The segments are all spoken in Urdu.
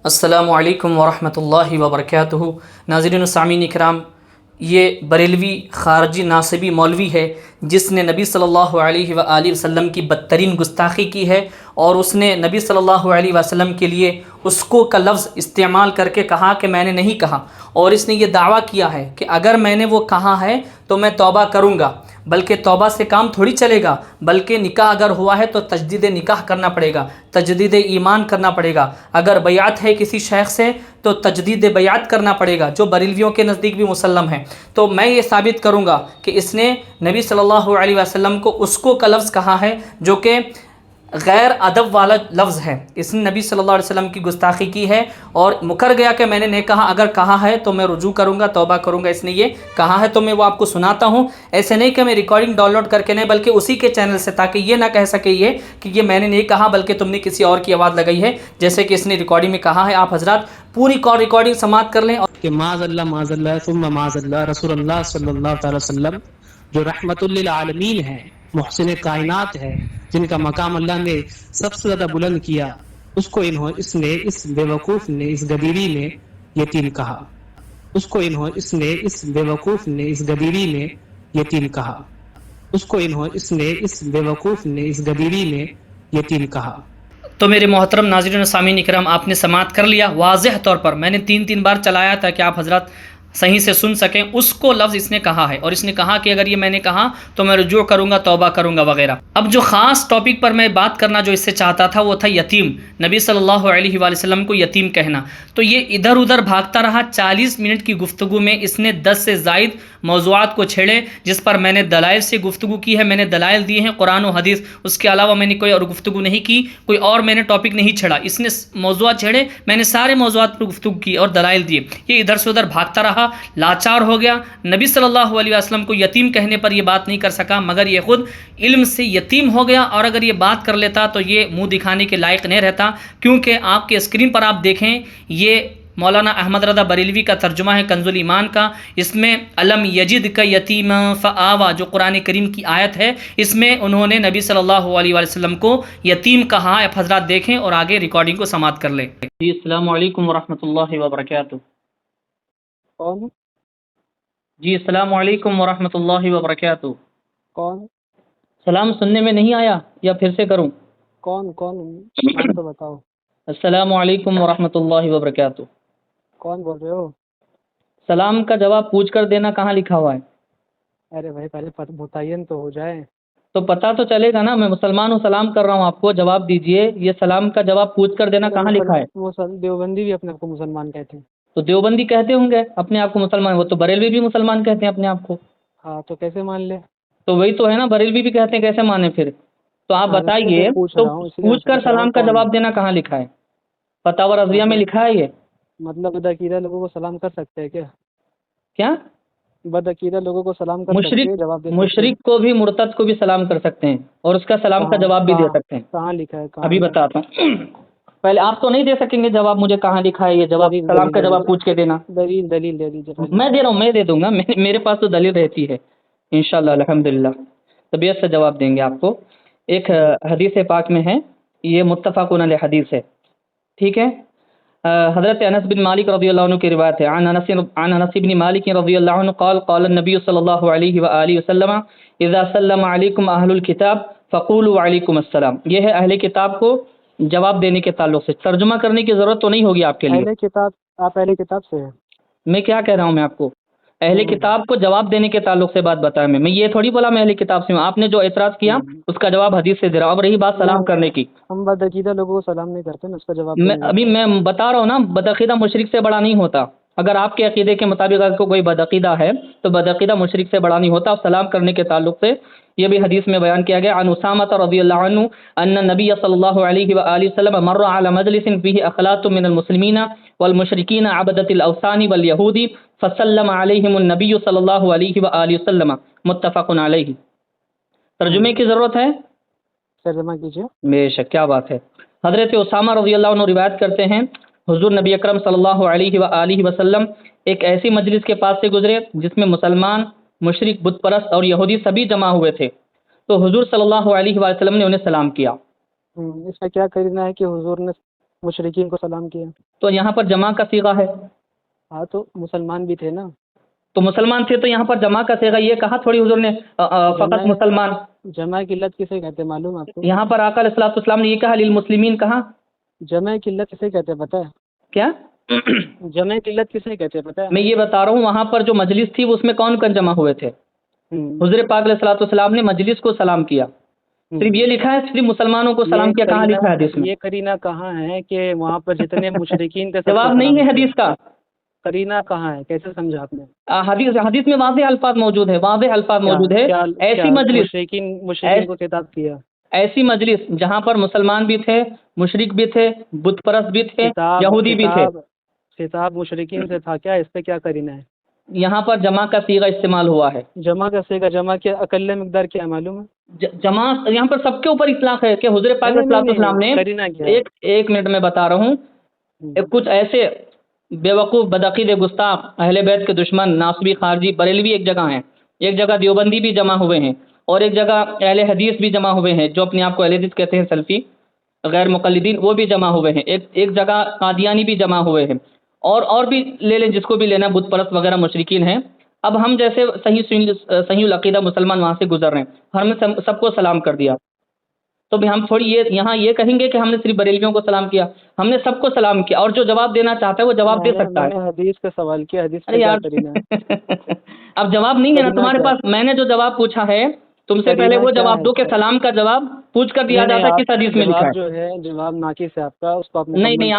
السلام علیکم ورحمۃ اللہ وبرکاتہ۔ ناظرین و سامعین اکرام، یہ بریلوی خارجی ناصبی مولوی ہے جس نے نبی صلی اللہ علیہ وآلہ وسلم کی بدترین گستاخی کی ہے، اور اس نے نبی صلی اللہ علیہ وسلم کے لیے اس کو کا لفظ استعمال کر کے کہا کہ میں نے نہیں کہا، اور اس نے یہ دعویٰ کیا ہے کہ اگر میں نے وہ کہا ہے تو میں توبہ کروں گا، بلکہ توبہ سے کام تھوڑی چلے گا، بلکہ نکاح اگر ہوا ہے تو تجدید نکاح کرنا پڑے گا، تجدید ایمان کرنا پڑے گا، اگر بیعت ہے کسی شیخ سے تو تجدید بیعت کرنا پڑے گا، جو بریلویوں کے نزدیک بھی مسلم ہے۔ تو میں یہ ثابت کروں گا کہ اس نے نبی صلی اللہ علیہ وسلم کو اس کو کا لفظ کہا ہے جو کہ غیر ادب والا لفظ ہے، اس نے نبی صلی اللہ علیہ وسلم کی گستاخی کی ہے، اور مکر گیا کہ میں نے نہیں کہا، اگر کہا ہے تو میں رجوع کروں گا، توبہ کروں گا۔ اس نے یہ کہا ہے تو میں وہ آپ کو سناتا ہوں، ایسے نہیں کہ میں ریکارڈنگ ڈاؤن لوڈ کر کے نہیں، بلکہ اسی کے چینل سے، تاکہ یہ نہ کہہ سکے یہ کہ یہ میں نے نہیں کہا بلکہ تم نے کسی اور کی آواز لگائی ہے، جیسے کہ اس نے ریکارڈنگ میں کہا ہے۔ آپ حضرات پوری ریکارڈنگ سماعت کر لیں۔ کہ معاذ اللہ ثم معاذ اللہ رسول اللہ صلی اللہ تعالی وسلم جو رحمت للعالمین ہے، محسن کائنات ہے، جن کا مقام اللہ نے سب سے زیادہ بلند کیا، اس بے وقوف نے، اس گدیری نے یتیم کہا۔ اس بے وقوف نے اس گدیری نے یتیم کہا۔ اس بے وقوف نے اس گدیری نے یتیم کہا۔ تو میرے محترم ناظرین و سامعین اکرام، آپ نے سماعت کر لیا واضح طور پر، میں نے تین بار چلایا تاکہ آپ حضرات صحیح سے سن سکیں۔ اس کو لفظ اس نے کہا ہے، اور اس نے کہا کہ اگر یہ میں نے کہا تو میں رجوع کروں گا، توبہ کروں گا وغیرہ۔ اب جو خاص ٹاپک پر میں بات کرنا جو اس سے چاہتا تھا وہ تھا یتیم، نبی صلی اللہ علیہ وآلہ وسلم کو یتیم کہنا۔ تو یہ ادھر ادھر بھاگتا رہا، 40 منٹ کی گفتگو میں اس نے 10 سے زائد موضوعات کو چھیڑے، جس پر میں نے دلائل سے گفتگو کی ہے، میں نے دلائل دیے ہیں قرآن و حدیث، اس کے علاوہ میں نے کوئی اور گفتگو نہیں کی، کوئی اور میں نے ٹاپک نہیں چھڑا۔ اس نے موضوعات چھیڑے، میں نے سارے موضوعات پر گفتگو کی اور دلائل دیے۔ یہ ادھر سے ادھر بھاگتا رہا، لاچار ہو گیا، نبی صلی اللہ علیہ وسلم کو یتیم کہنے پر یہ بات نہیں کر سکا، مگر یہ خود علم سے یتیم ہو گیا، اور اگر یہ بات کر لیتا تو یہ منہ دکھانے کے لائق نہیں رہتا، کیونکہ آپ کے اسکرین پر آپ دیکھیں یہ مولانا احمد رضا بریلوی کا ترجمہ ہے کنز الایمان کا، اس میں الم یجد کا یتیم فآوا جو قرآن کریم کی آیت ہے، اس میں انہوں نے نبی صلی اللہ علیہ وسلم کو یتیم کہا۔ آپ حضرات دیکھیں اور آگے ریکارڈنگ کو سماعت کر لیں۔ جی السلام علیکم ورحمۃ اللہ وبرکاتہ۔ کون جی السلام علیکم ورحمۃ اللہ وبرکاتہ۔ کون سلام سننے میں نہیں آیا یا پھر سے کروں؟ کون کون نام تو بتاؤ۔ السلام علیکم ورحمۃ اللہ وبرکاتہ۔ کون بول رہے ہو؟ سلام کا جواب پوچھ کر دینا کہاں لکھا ہوا ہے؟ ارے بھائی پہلے متعین تو ہو جائے۔ تو پتہ تو چلے گا نا، میں مسلمان ہوں، سلام کر رہا ہوں آپ کو، جواب دیجئے۔ یہ سلام کا جواب پوچھ کر دینا کہاں لکھا ہے؟ وہ دیوبندی بھی اپنے آپ کو مسلمان کہتے ہیں۔ تو دیوبندی کہتے ہوں گے اپنے آپ کو مسلمان، وہ تو بریلوی بھی مسلمان کہتے ہیں اپنے آپ کو۔ ہاں تو کیسے مان لے؟ تو وہی تو ہے نا، بریلوی بھی کہتے ہیں، کیسے مانے پھر؟ تو آپ بتائیے، تو پوچھ کر سلام کا جواب دینا کہاں لکھا ہے؟ فتاوی رضیہ میں لکھا ہے یہ؟ مطلب بدعقیدہ لوگوں کو سلام کر سکتے ہیں کیا؟ کیا بدعقیدہ لوگوں کو سلام کر سکتے ہیں، جواب دے سکتے ہیں؟ مشرک کو بھی، مرتد کو بھی سلام کر سکتے ہیں، اور اس کا سلام کا جواب بھی دے سکتے ہیں۔ کہاں لکھا ہے؟ ابھی بتاتا ہوں، پہلے آپ تو نہیں دے سکیں گے جواب، مجھے کہاں لکھا ہے یہ جواب، سلام کا جواب پوچھ کے دینا۔ دلیل دے دیجیے۔ میں دے رہا ہوں، میں دے دوں گا، میرے پاس تو دلیل رہتی ہے انشاءاللہ الحمدللہ، طبیعت سے جواب دیں گے آپ کو۔ ایک حدیث پاک میں ہے، یہ متفقون علیہ حدیث ہے، ٹھیک ہے؟ حضرت انس بن مالک رضی اللہ عنہ کی روایت ہے، عن انس بن مالک رضی اللہ عنہ قال قال النبی صلی اللہ علیہ وآلہ وسلم اذا سلم علیکم اہل الکتاب فقولوا علیکم السلام۔ یہ ہے اہل کتاب کو جواب دینے کے تعلق سے، ترجمہ کرنے کی ضرورت تو نہیں ہوگی آپ کے لیے۔ اہل کتاب، آپ اہل کتاب سے ہیں؟ میں کیا کہہ رہا ہوں، میں آپ کو اہل کتاب کو جواب دینے کے تعلق سے بات بتایا، میں یہ تھوڑی بولا میں اہل کتاب سے ہوں۔ آپ نے جو اعتراض کیا اس کا جواب حدیث سے دے رہا ہوں۔ اب رہی بات سلام کرنے کی، ہم بدعقیدہ لوگوں کو سلام نہیں کرتے نا، اس کا جواب ابھی میں بتا رہا ہوں نا، بدعقیدہ مشرک سے بڑا نہیں ہوتا۔ اگر آپ کے عقیدے کے مطابق اگر کوئی بدعقیدہ ہے تو بدعقیدہ مشرک سے بڑا نہیں ہوتا۔ سلام کرنے کے تعلق سے یہ بھی حدیث میں بیان کیا گیا، عن اسامہ رضی اللہ عنہ ان النبی صلی اللہ علیہ وآلہ وسلم مر على مجلس فيه اخلاط من المسلمین والمشرکین عبدۃ الاوثان واليہود فسلم علیہم النبی صلی اللہ علیہ وآلہ وسلم، متفق علیہ۔ ترجمے کی ضرورت ہے؟ ترجمہ کیجیے۔ بے شک، کیا بات ہے۔ حضرت اسامہ رضی اللہ عنہ روایت کرتے ہیں، حضور نبی اکرم صلی اللہ علیہ وآلہ وسلم ایک ایسی مجلس کے پاس سے گزرے جس میں مسلمان، مشرک، بت پرست اور یہودی سبھی جمع ہوئے تھے، تو حضور صلی اللہ علیہ وآلہ وسلم نے انہیں سلام کیا۔ اس کا کیا کرنا ہے کہ حضور نے مشرکین کو سلام کیا. تو یہاں پر جمع کا صیغہ ہے. ہاں تو مسلمان بھی تھے نا. تو مسلمان تھے تو یہاں پر جمع کا صیغہ یہ کہا تھوڑی حضور نے فقط مسلمان. جمع قلت کسے کہتے ہیں معلوم آپ کو؟ یہاں پر آقا علیہ الصلوۃ والسلام نے یہ کہا للمسلمین کہا. جمع قلت کسے کہتے ہیں پتہ ہے؟ کیا جمع قلت کسے کہتے ہیں پتہ ہے؟ میں یہ بتا رہا ہوں وہاں پر جو مجلس تھی اس میں کون کون جمع ہوئے تھے. حضور پاک علیہ الصلوۃ والسلام نے مجلس کو سلام کیا. صرف یہ لکھا ہے صرف مسلمانوں کو سلام کیا؟ کہاں لکھا ہے حدیث میں؟ یہ قرینہ کہاں ہے کہ وہاں پر جتنے مشرکین تھے جواب نہیں ہے حدیث کا. قرینہ کہاں ہے؟ کیسے سمجھا آپ نے؟ حدیث میں واضح الفاظ موجود ہے. واضح الفاظ موجود ہے. ایسی مجلس مشرکین کو خطاب کیا. ایسی مجلس جہاں پر مسلمان بھی تھے، مشرک بھی تھے، بت پرست بھی تھے، یہودی بھی تھے. خطاب مشرکین سے تھا کیا؟ اس پہ کیا قرینہ ہے؟ یہاں پر جمع کا صیغہ استعمال ہوا ہے. جمع کا صیغہ جمع کی اقل مقدار کیا ہے معلوم ہے؟ جمع یہاں پر سب کے اوپر اطلاق ہے کہ حضور پاک علیہ الصلوۃ والسلام نے ایک منٹ میں بتا رہا ہوں. کچھ ایسے بیوقوف بدعقید گستاخ اہل بیت کے دشمن ناصبی خارجی بریلوی ایک جگہ ہیں، ایک جگہ دیوبندی بھی جمع ہوئے ہیں، اور ایک جگہ اہل حدیث بھی جمع ہوئے ہیں جو اپنے آپ کو اہل حدیث کہتے ہیں، سلفی غیر مقلدین، وہ بھی جمع ہوئے ہیں. ایک جگہ قادیانی بھی جمع ہوئے ہیں، اور بھی لے لیں جس کو بھی لینا، بت پرست وغیرہ مشرکین ہیں. اب ہم جیسے صحیح العقیدہ مسلمان وہاں سے گزر رہے ہیں، ہم نے سب کو سلام کر دیا. تو بھی ہم تھوڑی یہاں یہ کہیں گے کہ ہم نے صرف بریلویوں کو سلام کیا؟ ہم نے سب کو سلام کیا، اور جو جواب دینا چاہتا ہے وہ جواب دے سکتا ہے. حدیث کا سوال کیا، حدیث ارے یار اب جواب نہیں ہے نا تمہارے پاس. میں نے جو جواب پوچھا ہے تم سے پہلے وہ جواب دو کہ سلام کا جواب پوچھ کر دیا جاتا ہے کس حدیث میں لکھا ہے. جو ہے جواب ناقص ہے آپ کا، اس کو آپ نہیں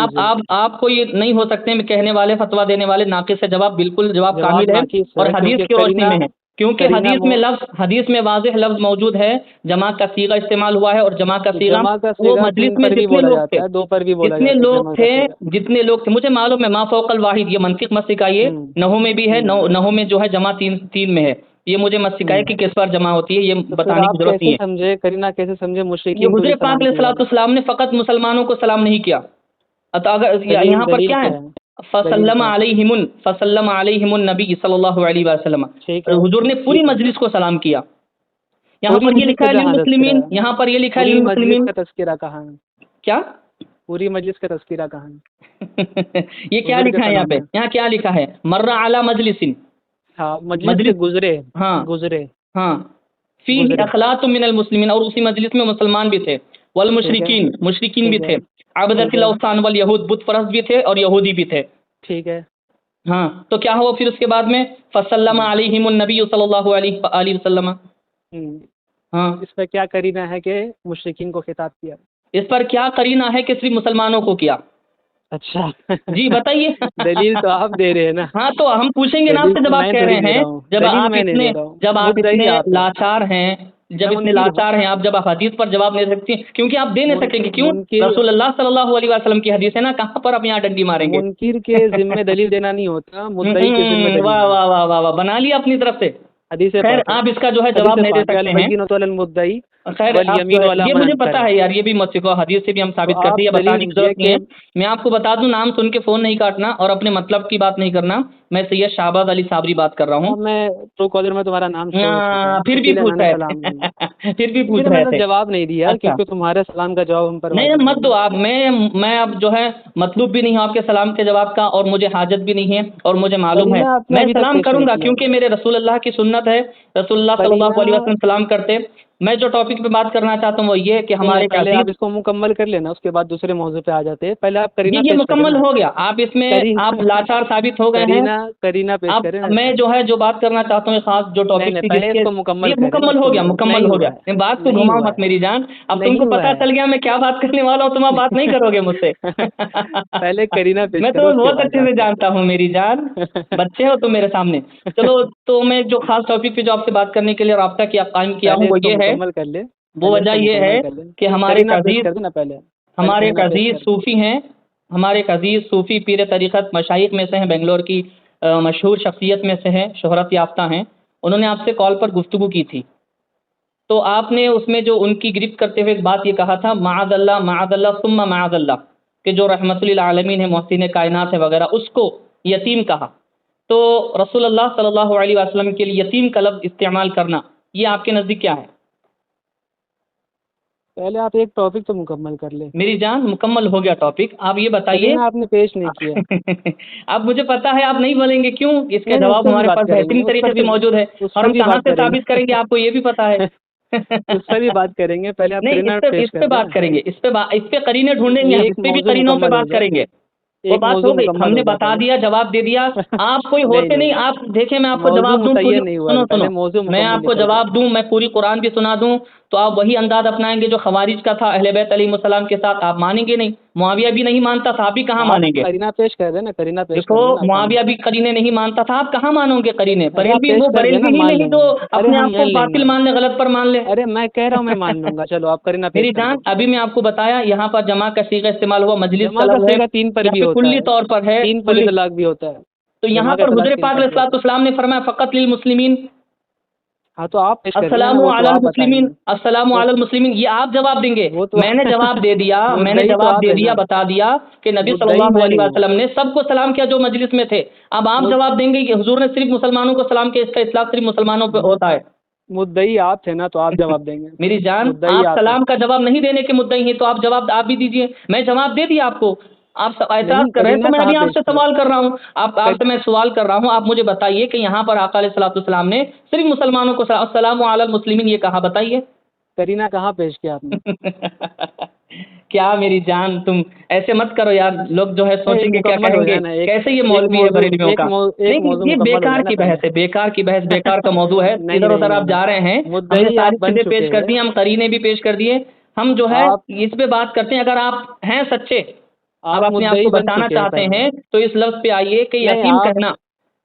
آپ کو یہ نہیں ہو سکتے کہنے والے فتویٰ دینے والے ناقص ہے. جواب بالکل جواب کامل ہے اور حدیث کی روشنی میں ہے، کیونکہ حدیث میں واضح لفظ موجود ہے. جمع کا صیغہ استعمال ہوا ہے، اور جمع کا صیغہ وہ مجلس میں جتنے لوگ تھے مجھے معلوم ہے. ما فوق الواحد یہ منطق مت سکھائیے، نحو میں بھی ہے، نحو میں جو ہے جمع تین میں ہے. یہ مجھے مت سکھائے کہ کس بار جمع ہوتی ہے، یہ بتانے کی ضرورت نہیں ہے. سمجھے کرنا کیسے سمجھے؟ مشرکین حضور پاک علیہ الصلوۃ والسلام نے فقط مسلمانوں کو سلام نہیں کیا. اگر یہاں پر کیا ہے فسلم علیہم النبی صلی اللہ علیہ وسلم، حضور نے پوری مجلس کو سلام کیا. یہاں پر یہ لکھا ہے للمسلمین، یہاں پر یہ لکھا ہے للمسلمین. کا تذکرہ کہاں ہے؟ کیا پوری مجلس کا تذکرہ کہاں ہے؟ یہ کیا لکھا ہے یہاں پہ؟ یہاں کیا لکھا ہے؟ مر علی مجلس، ہاں مجلس گزرے، ہاں فی اخلاط من المسلمین، اور اسی مجلس میں مسلمان بھی تھے، والمشرکین مشرکین بھی تھے، عبدۃ الاوثان والیہود بت پرست بھی تھے اور یہودی بھی تھے. ٹھیک ہے. ہاں تو کیا ہوا پھر اس کے بعد میں فسلم علیہم النبی صلی اللہ علیہ وسلم. ہاں اس پر کیا قرینہ ہے کہ مشرکین کو خطاب کیا؟ اس پر کیا قرینہ ہے کہ صرف مسلمانوں کو کیا؟ اچھا جی بتائیے. دلیل تو آپ دے رہے ہیں نا. ہاں تو ہم پوچھیں گے نا آپ سے جب آپ کہہ رہے ہیں، جب آپ اتنے لاچار ہیں، جب آپ حدیث پر جواب نہیں سکتے، کیونکہ آپ دے نہیں سکیں گے. کیوں؟ رسول اللہ صلی اللہ علیہ وسلم کی حدیث ہے نا، کہاں پر آپ یہاں ڈنڈی ماریں گے؟ منکر کے ذمہ دلیل دینا نہیں ہوتا، مدعی کے ذمہ دلیل. واہ واہ واہ واہ واہ، بنا لیا اپنی طرف سے. خیر آپ اس کا جو ہے جواب نہیں دے سکتے ہیں. خیر یہ مجھے پتا ہے یار، یہ بھی مت سکھو، حدیث سے بھی ہم ثابت کرتے ہیں، بتانے کی ضرورت نہیں ہے. میں آپ کو بتا دوں، نام سن کے فون نہیں کاٹنا اور اپنے مطلب کی بات نہیں کرنا. میں سید شہباز علی صابری بات کر رہا ہوں. میں ٹرو کالر میں تمہارا نام پھر بھی پوچھ رہے تھے، جواب نہیں دیا کیونکہ تمہارے سلام کا جواب ہم پر نہیں مت دو آپ. میں اب جو ہے مطلوب بھی نہیں ہوں آپ کے سلام کے جواب کا، اور مجھے حاجت بھی نہیں ہے، اور مجھے معلوم ہے میں سلام کروں گا کیونکہ میرے رسول اللہ کی سنت ہے. رسول اللہ صلی اللہ علیہ وسلم سلام کرتے. میں جو ٹاپک پہ بات کرنا چاہتا ہوں وہ یہ کہ ہمارے پہلے آپ اس کو مکمل کر لینا، اس کے بعد دوسرے موضوع پہ آ جاتے ہیں. پہلے آپ کرینہ یہ مکمل ہو گیا، آپ اس میں آپ لاچار ثابت ہو گئے ہیں. کرینہ پیش کریں. میں جو ہے جو بات کرنا چاہتا ہوں خاص جو ٹاپک مکمل ہو گیا. بات کو گھماؤ مت میری جان. اب تم کو پتا چل گیا میں کیا بات کرنے والا ہوں، تم آپ بات نہیں کرو گے مجھ سے. پہلے کرینہ پیش. میں تو بہت اچھے سے جانتا ہوں میری جان، بچے ہو تم میرے سامنے. چلو تو میں جو خاص ٹاپک پہ جو آپ سے بات کرنے کے لیے رابطہ کیا قائم کیا ہوں وہ یہ ہے، وہ وجہ یہ ہے کہ ہمارے عزیز صوفی ہیں، ہمارے عزیز صوفی پیر طریقت مشائخ میں سے ہیں، بنگلور کی مشہور شخصیت میں سے ہیں، شہرت یافتہ ہیں. انہوں نے آپ سے کال پر گفتگو کی تھی، تو آپ نے اس میں جو ان کی گرفت کرتے ہوئے ایک بات یہ کہا تھا، معاذ اللہ ثم معاذ اللہ، کہ جو رحمت للعالمین ہے، محسن کائنات ہے وغیرہ، اس کو یتیم کہا. تو رسول اللہ صلی اللہ علیہ وسلم کے لیے یتیم کا لفظ استعمال کرنا یہ آپ کے نزدیک کیا ہے؟ پہلے آپ ایک ٹاپک تو مکمل کر لیں. میری جان مکمل ہو گیا ٹاپک. آپ یہ بتائیے. لیکن آپ نے پیش نہیں کیا. اب مجھے پتا ہے آپ نہیں بولیں گے کیوں. اس کے نہیں اس جواب پہ بھی ہمارے بات پاس کریں گے, بہترین طریقے سے موجود ہے. اس اور پہ ہم بھی کہاں بات سے کریں ثابت کریں گے آپ کو یہ بھی پتا ہے. اس پہ بھی بات کریں گے, پہلے آپ نہیں قرینہ پیش اس پہ کر دیں نا. بات کریں گے. اس پہ قرینے ڈھونڈیں گے. یہ ہم ایک اس پہ بھی موضوع قرینوں پہ مکمل ہو بات جائے, کریں گے. وہ ایک بات موضوع ہو گئی. ہم مکمل نے ہو جائے بتا پہلے. دیا, جواب دے دیا. آپ کوئی ہوتے نہیں. آپ دیکھیں میں آپ کو موضوع جواب دوں پوری. متعین نہیں ہوا سنو ہے, سنو پہلے موضوع میں مکمل آپ کو نکل جائے. جواب دوں, میں پوری قرآن بھی سنا دوں تو آپ وہی انداز اپنائیں گے جو خوارج کا تھا اہل بیت علیہ السلام کے ساتھ. آپ مانیں گے نہیں. معاویہ بھی نہیں مانتا تھا, آپ بھی کہاں آپ مانیں گے. قرینہ پیش کر دیں نا, قرینہ پیش دیکھو کر دیں نا سامنے. معاویہ بھی قرینے نہیں مانتا تھا, آپ کہاں مانو گے قرینے. ارے آپ بریلوی پیش وہ کر دیں نا, بریلوی ہی مان نہیں لیں جو گے. ارے اپنے ہم آپ کو مان لیں باطل گے. مان لے, غلط پر مان لے. ارے میں کہہ رہا ہوں میں مان لوں گا. چلو آپ قرینہ پیش میری کر جان دیں. ابھی میں آپ کو بتایا یہاں پر جمع کا صیغہ استعمال ہوا, مجلس جمع کا کا لفظ ہے صیغہ 3 پر یا بھی پھر ہوتا کلی ہے, طور پر ہے. 3 پر اطلاق بھی ہوتا ہے. تو یہاں جمع کا پر اطلاق حضور 3 پاک پر علیہ بھی ہوتا الصلوۃ والسلام نے فرمایا فقط للمسلمین. ہے. ہاں تو آپ پیش کریے نا, السلام وہ تو علی آپ بتائیں المسلمین, گے. السلام وہ علی المسلمین, یہ آپ جواب دیں گے. وہ تو میں نے جواب دے دیا, میں نے مدعی تو جواب آپ دے ہے دیا, نا. بتا دیا کہ نبی صلی مدعی اللہ میں علیہ نہیں ہوں. وسلم نے سب کو سلام کیا جو مجلس میں تھے. اب آپ جواب دیں گے کہ حضور نے صرف مسلمانوں کو سلام کیا, اس کا اطلاق صرف مسلمانوں پہ ہوتا ہے. مدعی آپ تھے نا, تو آپ جواب دیں گے. میری جان مدعی آپ آپ ہیں. سلام کا جواب نہیں دینے کے مدعی ہیں, تو آپ جواب آپ بھی دیجئے. میں جواب دے دیا آپ کو, آپ اعتراض نہیں, کر رہے ہیں, قرینہ تو میں کہاں ابھی آپ پیش سے کیا. سوال کر رہا ہوں. آپ سے میں سوال کر رہا ہوں, آپ مجھے بتائیے کہ یہاں پر آقا علیہ الصلوۃ والسلام نے صرف مسلمانوں کو السلام علی المسلمین یہ کہا, بتائیے. قرینہ کہاں پیش کیا آپ نے. کیا میری جان تم ایسے مت کرو یار, لوگ جو ہے ایک سوچیں گے کیا مکمل کہیں ہو گے جائے نا, کیسے یہ ایک مولوی ہے موضوع بریلویوں کا. ایک نہیں موضوع یہ مکمل ہو بیکار جائے نا کی پہلے. بحث ہے, بیکار کی بحث, بیکار کا موضوع ہے. نہیں ادھر نہیں ادھر نہیں آپ جا رہے ہیں. ہم نے مدعی ساری آپ بن چیزیں پیش چکے کر ہیں. دی, ہم قرینے بھی پیش کر دیے. ہم جو ہے آپ اس پہ بات کرتے ہیں. اگر آپ ہیں سچے, اب اپنے آپ مدعی کو بن بچانا چکے ہیں چاہتے پہلے. ہیں, تو اس لفظ پہ آئیے کہ نہیں یتیم کہنا,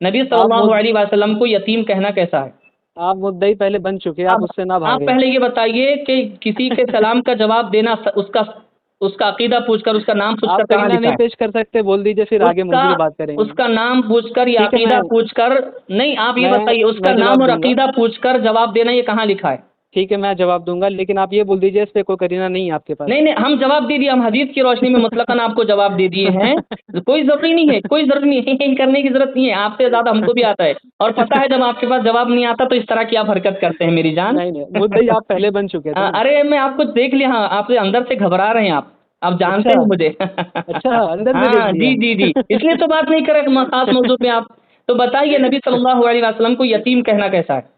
نبی صلی آپ اللہ علیہ وسلم کو یتیم کہنا کیسا ہے. آپ مدعی پہلے بن چکے ہیں, اب آپ اس سے نہ آپ بھاگیں. پہلے یہ بتائیے کہ کسی کے سلام کا جواب دینا اس کا عقیدہ پوچھ کر, اس کا نام پوچھ کر آپ کہاں قرینہ لکھا نہیں ہے. پیش کر سکتے, بول دیجیے, پھر اس آگے کا موضوع پہ بات کریں اس گے. کا نام پوچھ کر یا ٹھیک ہے, عقیدہ پوچھ کر, نہیں آپ یہ بتائیے اس کا میں نام جواب اور دوں گا. عقیدہ پوچھ کر جواب دینا یہ کہاں لکھا ہے. ٹھیک ہے, میں جواب دوں گا, لیکن آپ یہ بول دیجیے اس پہ کوئی قرینہ نہیں ہے آپ کے پاس. نہیں ہم جواب دے دیے, ہم حدیث کی روشنی میں مطلقاً آپ کو جواب دے دیے ہیں. کوئی ضروری نہیں ہے, کوئی ضروری نہیں ہے, کرنے کی ضرورت نہیں ہے. آپ سے زیادہ ہم کو بھی آتا ہے, اور پتہ ہے جب آپ کے پاس جواب نہیں آتا تو اس طرح کی آپ حرکت کرتے ہیں میری جان. نہیں مدعی آپ پہلے بن چکے تھے نا. ارے میں آپ کو دیکھ لیا, ہاں آپ سے اندر سے گھبرا رہے ہیں آپ جانتے اچھا ہیں مجھے. اچھا, اندر سے دیکھ ہاں لیا. جی, اس لیے تو بات نہیں کرے خاص موضوع پہ آپ. تو بتائیے نبی صلی اللہ علیہ وسلم کو یتیم کہنا کیسا ہے.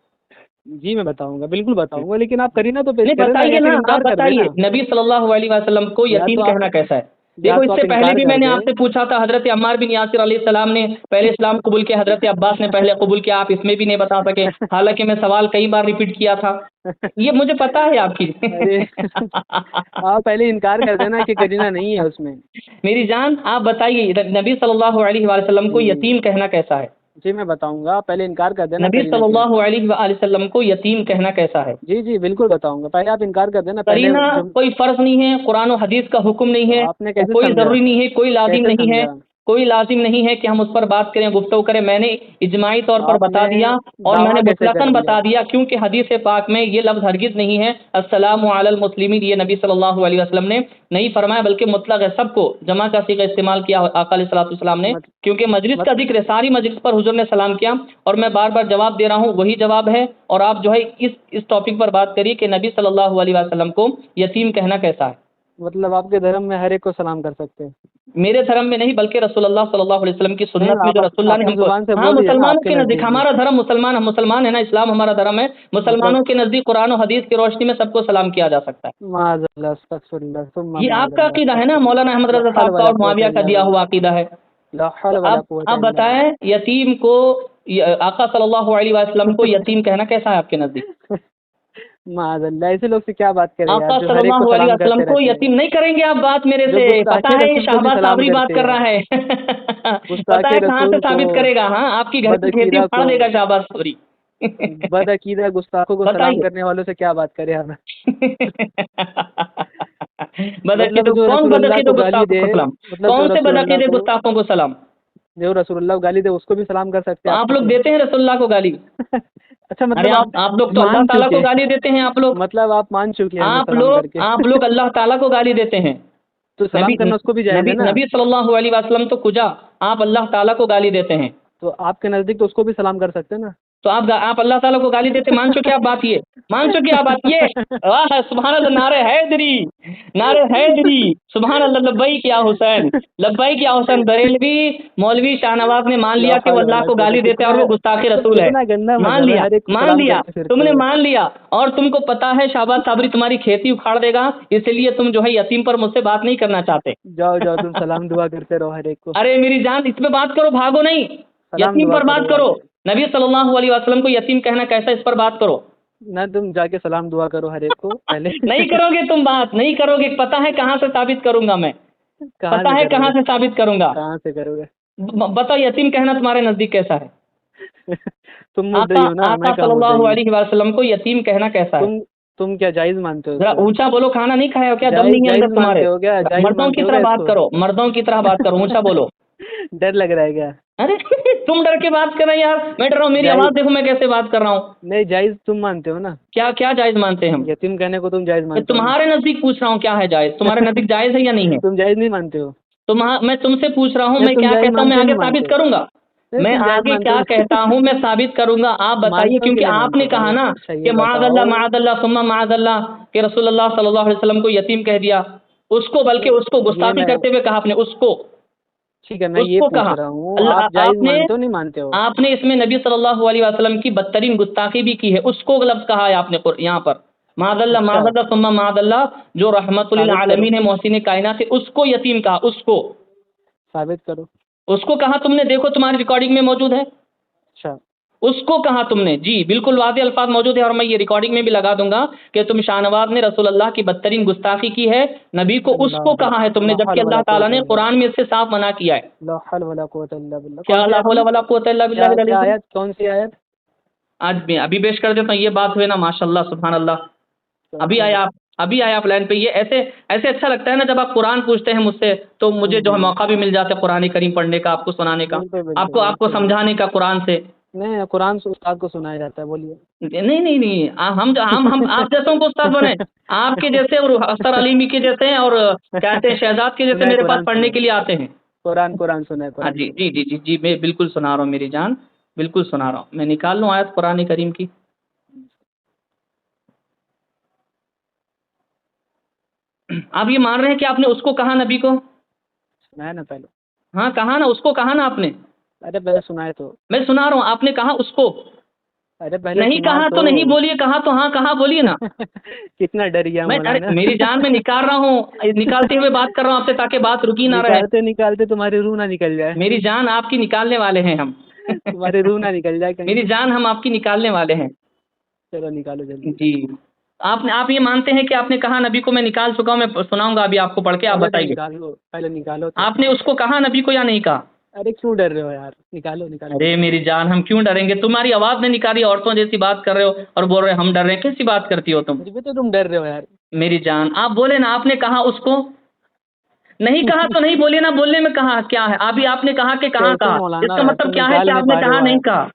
جی میں بتاؤں گا, بالکل بتاؤں گا, لیکن آپ قرینہ تو پیش نہیں کریں نا, یا بتائیے پھر نا, آپ انکار کر دیں بتائیے نا. نبی صلی اللہ علیہ وسلم کو یا یتیم تو آپ کہنا کیسا ہے. یا دیکھو تو اس آپ سے پہلے انکار بھی کر میں نے دیں. آپ سے پوچھا تھا, حضرت عمار بن یاسر علیہ السلام نے پہلے اسلام قبول کیا, حضرت عباس نے پہلے قبول کیا, آپ اس میں بھی نہیں بتا سکے, حالانکہ میں سوال کئی بار ریپیٹ کیا تھا. یہ مجھے پتا ہے آپ کی. ارے آپ پہلے انکار کر دینا کہ قرینہ نہیں ہے اس میں. میری جان آپ بتائیے نبی صلی اللہ علیہ وسلم کو جی یتیم کہنا کیسا ہے. جی میں بتاؤں گا, پہلے انکار کر دینا نبی قرینہ صلی کے. اللہ علیہ وسلم کو یتیم کہنا کیسا ہے. جی بالکل بتاؤں گا, پہلے آپ انکار کر دینا. پہلے قرینہ جو کوئی فرض نہیں ہے, قرآن و حدیث کا حکم نہیں ہے, آپ نے کیسے کوئی سمجھا, ضروری نہیں ہے, کوئی لازم کیسے نہیں ہے, سمجھا کوئی لازم نہیں ہے کہ ہم اس پر بات کریں, گفتگو کریں. میں نے اجماعی طور پر آپ بتا نے دیا, اور میں نے دعویٰ کیسے کر مطلقاً بتا دیا, کیونکہ حدیث پاک میں یہ لفظ ہرگز نہیں ہے السلام علی المسلمین, یہ نبی صلی اللہ علیہ وسلم نے نہیں فرمایا, بلکہ مطلق ہے, سب کو جمع کا صیغہ استعمال کیا آقا علیہ الصلوۃ والسلام نے, کیونکہ مجلس کا ذکر ہے, ساری مجلس پر حضور نے سلام کیا. اور میں بار بار جواب دے رہا ہوں, وہی جواب ہے. اور آپ جو ہے اس ٹاپک پر بات کریے کہ نبی صلی اللہ علیہ وسلم کو یتیم کہنا کیسا ہے. مطلب آپ کے دھرم میں ہر ایک کو سلام کر سکتے ہیں. میرے دھرم میں نہیں, بلکہ رسول اللہ صلی اللہ علیہ وسلم کی نہیں, سنت میں آپ جو رسول اللہ نے اپنی ہم کو, زبان سے ہاں بول دیجیے نا, آپ مسلمانوں کے کے نزدیک, نزدیک ہمارا دھرم مسلمان ہے نا, اسلام ہمارا دھرم ہے, مطلب مسلمانوں کے نزدیک قرآن و حدیث کی روشنی میں سب کو سلام کیا جا سکتا ہے. معاذ اللہ, استغفر اللہ, ثم یہ معاذ آپ کا اللہ, عقیدہ ہے نا, استغفر مولانا احمد اللہ, لا رضا حول صاحب کا ولا اور قوت معاویہ کا الا دیا باللہ, ہوا عقیدہ ہے. لا حول تو ولا اب قوت آپ الا بتائیں یتیم کو, آقا صلی اللہ علیہ وسلم کو یتیم کہنا کیسا ہے آپ کے نزدیک. باللہ. معاذ اللہ, ایسے لوگ سے کیا بات کرے یار, آقا جو صلی ہر ایک کو اللہ علیہ سلام وسلم کرتے کو رہتے ہیں, یتیم نہیں کریں گے آپ بات میرے جو سے, پتا گستاخ ہے یہ رسول کو بھی شہباز سلام صابری بات کرتے کر ہیں, رہا ہے. پتا گستاخ ہے کہاں سے رسول کو, ثابت کرے گا, ہاں آپ کی گھر کی کھیتی بدعقیدہ اکھاڑ کو, دے گا شہباز صابری. بدعقیدہ گستاخوں کو سلام بتائیے. کرنے والوں سے کیا بات کرے ہمیں. بدعقیدہ مطلب جو کون, رسول اللہ بدعقیدہ کو گالی گستاخوں دے, کو سلام, مطلب جو کون سے رسول اللہ بدعقیدہ کو گستاخوں کو سلام. جو رسول اللہ کو گالی دے اس کو بھی سلام کر سکتے ہیں آپ. آپ لوگ دیتے ہیں رسول اللہ کو گالی. اچھا, ارے مطلب آپ لوگ تو اللہ مان تعالیٰ کو چکے, گالی دیتے ہیں. آپ لوگ مطلب آپ مان چکے ہیں ہمیں آپ سلام کر کے. لوگ آپ لوگ اللہ تعالیٰ کو گالی دیتے ہیں. تو نبی سلام کرنا اس کو بھی جائز نبی ہے نا. نبی صلی اللہ علیہ وسلم تو کجا, آپ اللہ تعالیٰ کو گالی دیتے ہیں. تو آپ کے نزدیک تو اس کو بھی سلام کر سکتے ہیں نا. تو آپ اللہ تعالیٰ کو گالی دیتے، مان چکے آپ بات یہ، مان چکے آپ بات یہ، واہ سبحان اللہ، نعرہ حیدری، نعرہ حیدری، سبحان اللہ، لبیک یا حسین، لبیک یا حسین۔ بریلوی مولوی شاہ نواز نے مان لیا کہ وہ اللہ کو گالی دیتے اور وہ گستاخ رسول ہے، کتنا گندا مان مذہب ہے، لیا، ہر ایک کو مان سلام لیا، کرتے پھرتے تم نے ہو۔ مان لیا، اور تم کو پتا ہے شہباز صابری تمہاری کھیتی اکھاڑ دے گا، اسی لیے تم جو ہے یتیم پر مجھ سے بات نہیں کرنا چاہتے۔ جاؤ جاؤ، تم سلام دعا کرتے رہو ہر ایک کو، ارے میری جان، اس پہ بات کرو، بھاگو نہیں، سلام یتیم دعا پر بات کرو کرو، آگے۔ نبی صلی اللہ علیہ وسلم کو یتیم کہنا کیسا، اس پر بات کرو۔ نہ تم جا کے سلام دعا کرو ہر ایک کو پہلے۔ نہیں کرو گے تم، بات نہیں کرو گے، پتہ ہے کہاں سے ثابت کروں گا میں، کہاں پتہ سے ہے کرو کہاں گے؟ سے ثابت کروں گا، کہاں سے کرو گے؟ بتاؤ یتیم کہنا تمہارے نزدیک کیسا ہے؟ تم آقا مدعی ہو نا، میں آقا کہاں صلی اللہ مدعی ہوں؟ علیہ وسلم کو یتیم کہنا کیسا ہے؟ تم کیا جائز مانتے ہو اس ذرا کو؟ اونچا بولو، کھانا نہیں کھایا ہو کیا؟ دم جائز نہیں ہے جائز اندر تمہارے؟ مانتے ہو کیا؟ جائز مردوں مانتے کی ہو طرح کیا اس بات کو؟ کرو، مردوں کی طرح بات کرو، اونچا بولو۔ ڈر لگ رہا ہے کیا؟ ارے تم ڈر کے بات کر رہے ہیں یار، میں ڈر رہا ہوں، میری جائز آواز دیکھو میں کیسے بات کر رہا ہوں۔ نہیں، جائز تم مانتے ہو نا؟ کیا کیا جائز مانتے ہیں ہم؟ یتیم کہنے کو تم جائز میں مانتے ہو نا؟ تمہارے نزدیک پوچھ رہا ہوں کیا ہے جائز، تمہارے نزدیک جائز ہے یا نہیں ہے؟ تم جائز نہیں مانتے ہو؟ میں تم سے پوچھ رہا ہوں، نہیں، میں تم کیا جائز کہتا ہوں، میں مانتے ہو آگے نہیں ثابت مانتے؟ کروں گا، نہیں، میں تم جائز آگے مانتے کیا ہو کہتا ہوں میں ثابت کروں گا، آپ بتائیے، مانتے ہو کہ کیونکہ نہیں آپ نے مانتے؟ کہا نا اچھا کہ یہ معاذ بتاؤ، اللہ معاذ اللہ ثم معاذ اللہ کہ رسول اللہ صلی اللہ علیہ وسلم کو یتیم کہہ دیا، اس کو، بلکہ اس کو یہ گستاخی میں کرتے ہوئے کہا آپ نے، اس کو، ٹھیک ہے، میں اس یہ کو پوچھ کہا، رہا ہوں آپ جائز مانتے ہو نہیں مانتے ہو؟ آپ نے اس میں نبی صلی اللہ علیہ وسلم کی بدترین گستاخی بھی کی ہے، اس کو لفظ کہا ہے آپ نے یہاں پر، معاذ اچھا اللہ ثم معاذ اللہ، جو رحمت ثابت کرو، للعالمین ہے، محسن کائنات ہے، اس کو یتیم کہا، اس کو، ثابت کرو۔ اس کو کہا تم نے، دیکھو تمہاری ریکارڈنگ میں موجود ہے، اچھا اس کو کہا تم نے، جی بالکل واضح الفاظ موجود ہے، اور میں یہ ریکارڈنگ میں بھی لگا دوں گا کہ تم شاہ نواز نے رسول اللہ کی بدترین گستاخی کی ہے، نبی کو اس کو کہا ہے تم نے، لا حول جبکہ ولا اللہ تعالیٰ قوت نے الا باللہ، قرآن میں اس سے صاف منع کیا ہے۔ لا حول ولا قوت الا باللہ۔ کیا کون سی لا آیت حول میں؟ ولا قوت الا باللہ کیا العلی کیا العظیم؟ آیت؟ کون سی آیت؟ آج بھی ابھی پیش کر دیتا ہوں، یہ بات ہوئے نا، ماشاء اللہ سبحان اللہ، ابھی آیا آپ، ابھی آیا آپ لائن پہ، یہ ایسے ایسے اچھا لگتا ہے نا جب آپ قرآن پوچھتے ہیں مجھ سے، تو مجھے جو ہے موقع بھی مل جاتا ہے قرآن کریم پڑھنے کا، آپ کو سنانے کا، بالکل آپ بالکل کو بالکل، سمجھانے کا قرآن سے۔ نہیں قرآن سے استاد کو سنایا جاتا ہے، بولیے۔ نہیں نہیں نہیں، ہم آپ جیسوں کو استاد بنے، آپ کے جیسے اور اختر علیمی کے جیسے ہیں، اور کہتے ہیں شہزاد کے جیسے سنائے میرے پاس قرآن، پڑھنے سنائے کے لیے آتے ہیں۔ قرآن سنائے، ہاں قرآن جی سنائے۔ جی جی جی جی، میں بالکل سنا رہا ہوں میری جان، بالکل سنا رہا ہوں، میں نکال لوں آیت قرآن کریم کی۔ آپ یہ مان رہے ہیں کہ آپ نے اس کو کہا نبی کو؟ سنایا نا پہلے؟ ہاں کہا نا، اس کو کہا نا آپ نے، ارے پہلے سنائے تو، میں سنا رہا ہوں، آپ نے کہا اس کو، ارے پہلے نہیں سنا کہا تو نہیں بولیے، کہا تو ہاں کہا بولیے نا۔ کتنا ڈر گیا ارے مولانا۔ میری جان میں نکال رہا ہوں، نکالتے ہوئے بات کر رہا ہوں آپ سے تاکہ بات رکی نہ رہے۔ نکالتے نکالتے تمہاری روح نہ نکل جائے، میری جان آپ کی نکالنے والے ہیں ہم، تمہاری روح نہ نکل جائے کہیں۔ میری جان ہم آپ کی نکالنے والے ہیں۔ چلو نکالو جلدی۔ جی آپ یہ مانتے ہیں کہ آپ نے کہا نبی کو، میں نکال چکا ہوں، میں سناؤں گا ابھی آپ کو پڑھ کے، آپ پہلے تو بتائیے نکالو، پہلے نکالو تو۔ آپ نے اس کو کہا نبی کو یا نہیں کہا؟ ارے کیوں ڈر رہے ہو یار، نکالو نکالو۔ ارے میری جان ہم کیوں ڈریں گے، تمہاری آواز نہیں نکالی، عورتوں جیسی بات کر رہے ہو اور بول رہے ہم ڈر رہے ہیں، کیسی بات کرتی ہو تم؟ مجھ بھی تو تم ڈر رہے ہو یار۔ میری جان آپ بولے نا، آپ نے کہا اس کو، نہیں کہا تو نہیں بولیے نا، بولنے میں کہا کیا ہے، ابھی آپ نے کہا کہ کہاں کیسے کہا، اس مولانا کا ہو یار، مطلب تم کیا ہے نکال کہ نہیں آپ نے پا رہے کہا ہو نہیں آیت، کہا؟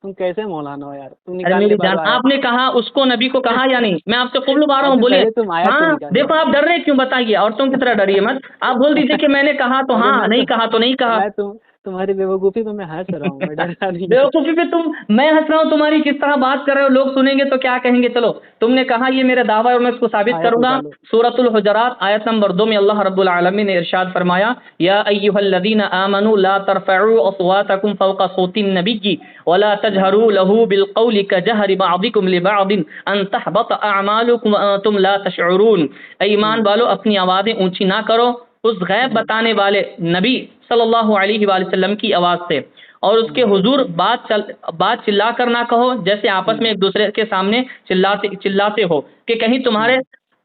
تم کیسے مولانا ہو یار، تم ارے نکال میری نہیں پا جان رہے ہو آیت۔ آپ نے کہا اس کو نبی کو کہا یا نہیں، میں آپ سے قبل بار ہوں، ابھی بولے پہلے تم آیت تو ہاں، نکالو۔ دیکھو آپ ڈر رہے کیوں، بتائیے، عورتوں کی طرح ڈریے مت، آپ بول دیجیے کہ میں نے کہا تو ارے ہاں، میں نہیں کہا تو نہیں کہا۔ میں تمہاری بیوقوفی پہ میں ہنس رہا ہوں، میں ڈر رہا نہیں ہوں۔ بیوقوفی پہ میں ہنس رہا ہوں، تمہاری کس طرح بات کر رہے ہو، لوگ سنیں گے تو کیا کہیں گے، چلو تم نے کہا یہ میرا دعویٰ ہے اور میں اس کو ثابت آیت کروں گا۔ نکالو۔ سورۃ الحجرات آیت نمبر 2 میں اللہ رب العالمین نے ارشاد فرمایا، یا ایھا الذین آمنوا لا ترفعوا اصواتکم فوق صوت النبی ولا تجهروا له بالقول كجهر بعضکم لبعض ان تحبط اعمالکم وانتم لا تشعرون۔ ایمان والو اپنی آوازیں اونچی نہ کرو اس غیب بتانے والے نبی صلی اللہ علیہ وآلہ وسلم کی آواز سے، اور اس کے حضور بات چلا کر نہ کہو، جیسے آپس میں ایک دوسرے کے سامنے چلاتے ہو کہ کہیں تمہارے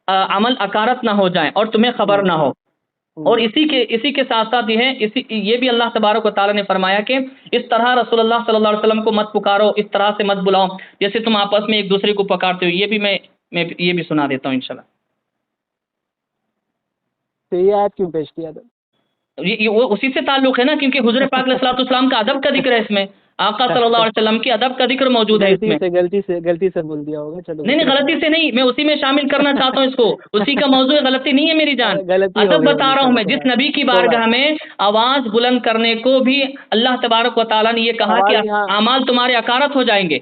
عمل اکارت نہ ہو جائیں اور تمہیں خبر نہ ہو۔ اور اسی کے ساتھ ساتھ یہ بھی اللہ تبارک و تعالیٰ نے فرمایا کہ اس طرح رسول اللہ صلی اللہ علیہ وسلم کو مت پکارو، اس طرح سے مت بلاؤ جیسے تم آپس میں ایک دوسرے کو پکارتے ہو۔ یہ بھی میں یہ بھی سنا دیتا ہوں انشاءاللہ۔ تو یہ آیت کیوں پیش کیا تھا؟ وہ اسی سے تعلق ہے نا، کیونکہ حضور پاک علیہ الصلوۃ والسلام کا ادب کا ذکر ہے اس میں، آقا صلی اللہ علیہ وسلم کے ادب کا ذکر موجود ہے اس میں۔ غلطی سے بول دیا ہوگا، چلو نہیں غلطی سے نہیں، میں اسی میں شامل کرنا چاہتا ہوں اس کو، اسی کا موضوع ہے، غلطی نہیں ہے میری جان، غلطی ہو ادب گئی بتا رہا ہوں میں۔ جس نبی کی بارگاہ میں آواز بلند کرنے کو بھی اللہ تبارک و تعالیٰ نے یہ کہا کہ اعمال تمہارے اکارت ہو جائیں گے۔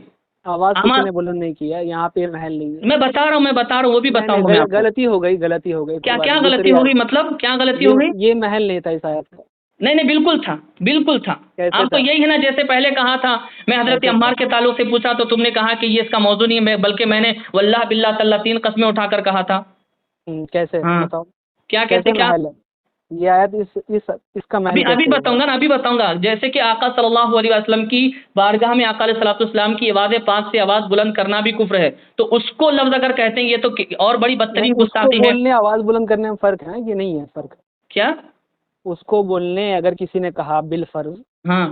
آواز کسی نے بلند نہیں کیا، یہاں پہ محل نہیں ہے۔ میں بتا رہا ہوں وہ بھی بتاؤں گا میں آپ کو۔ غلطی ہو گئی کیا غلطی ہوگی؟ مطلب کیا غلطی ہو گئی؟ یہ محل نہیں تھا اس آیت کا۔ نہیں بالکل تھا، بالکل تھا۔ آپ کو یہی ہے نا، جیسے پہلے کہا تھا، میں حضرت عمار کے تعلق سے پوچھا تو تم نے کہا کہ یہ اس کا موضوع نہیں ہے، بلکہ میں نے واللہ باللہ تاللہ 3 قسمیں اٹھا کر کہا تھا۔ کیسے بتاؤ؟ کیا کیسے کیا؟ یہ آیت اس کا محل ابھی بتاؤں گا نا، ابھی بتاؤں گا۔ جیسے کہ آقا صلی اللہ علیہ وسلم کی بارگاہ میں آقا علیہ الصلوۃ والسلام کی آواز پاک سے آواز بلند کرنا بھی کفر ہے، تو اس کو لفظ اگر کہتے ہیں یہ تو اور بڑی بدترین گستاخی ہے۔ بولنے آواز بلند کرنے میں فرق ہے، یہ نہیں ہے فرق۔ کیا اس کو بولنے اگر کسی نے کہا بالفرض، ہاں،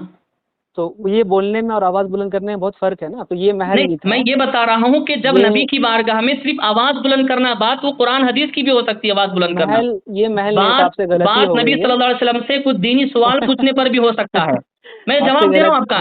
تو یہ بولنے میں اور آواز بلند کرنے میں بہت فرق ہے نا، تو یہ محل نہیں تھا۔ میں یہ بتا رہا ہوں کہ جب نبی کی بارگاہ میں صرف آواز بلند کرنا، بات وہ قرآن حدیث کی بھی ہو سکتی ہے، آواز بلند کرنا، یہ محل آپ سے غلطی بات نبی صلی اللہ علیہ وسلم سے کچھ دینی سوال پوچھنے پر بھی ہو سکتا ہے۔ میں جواب دے رہا ہوں آپ کا۔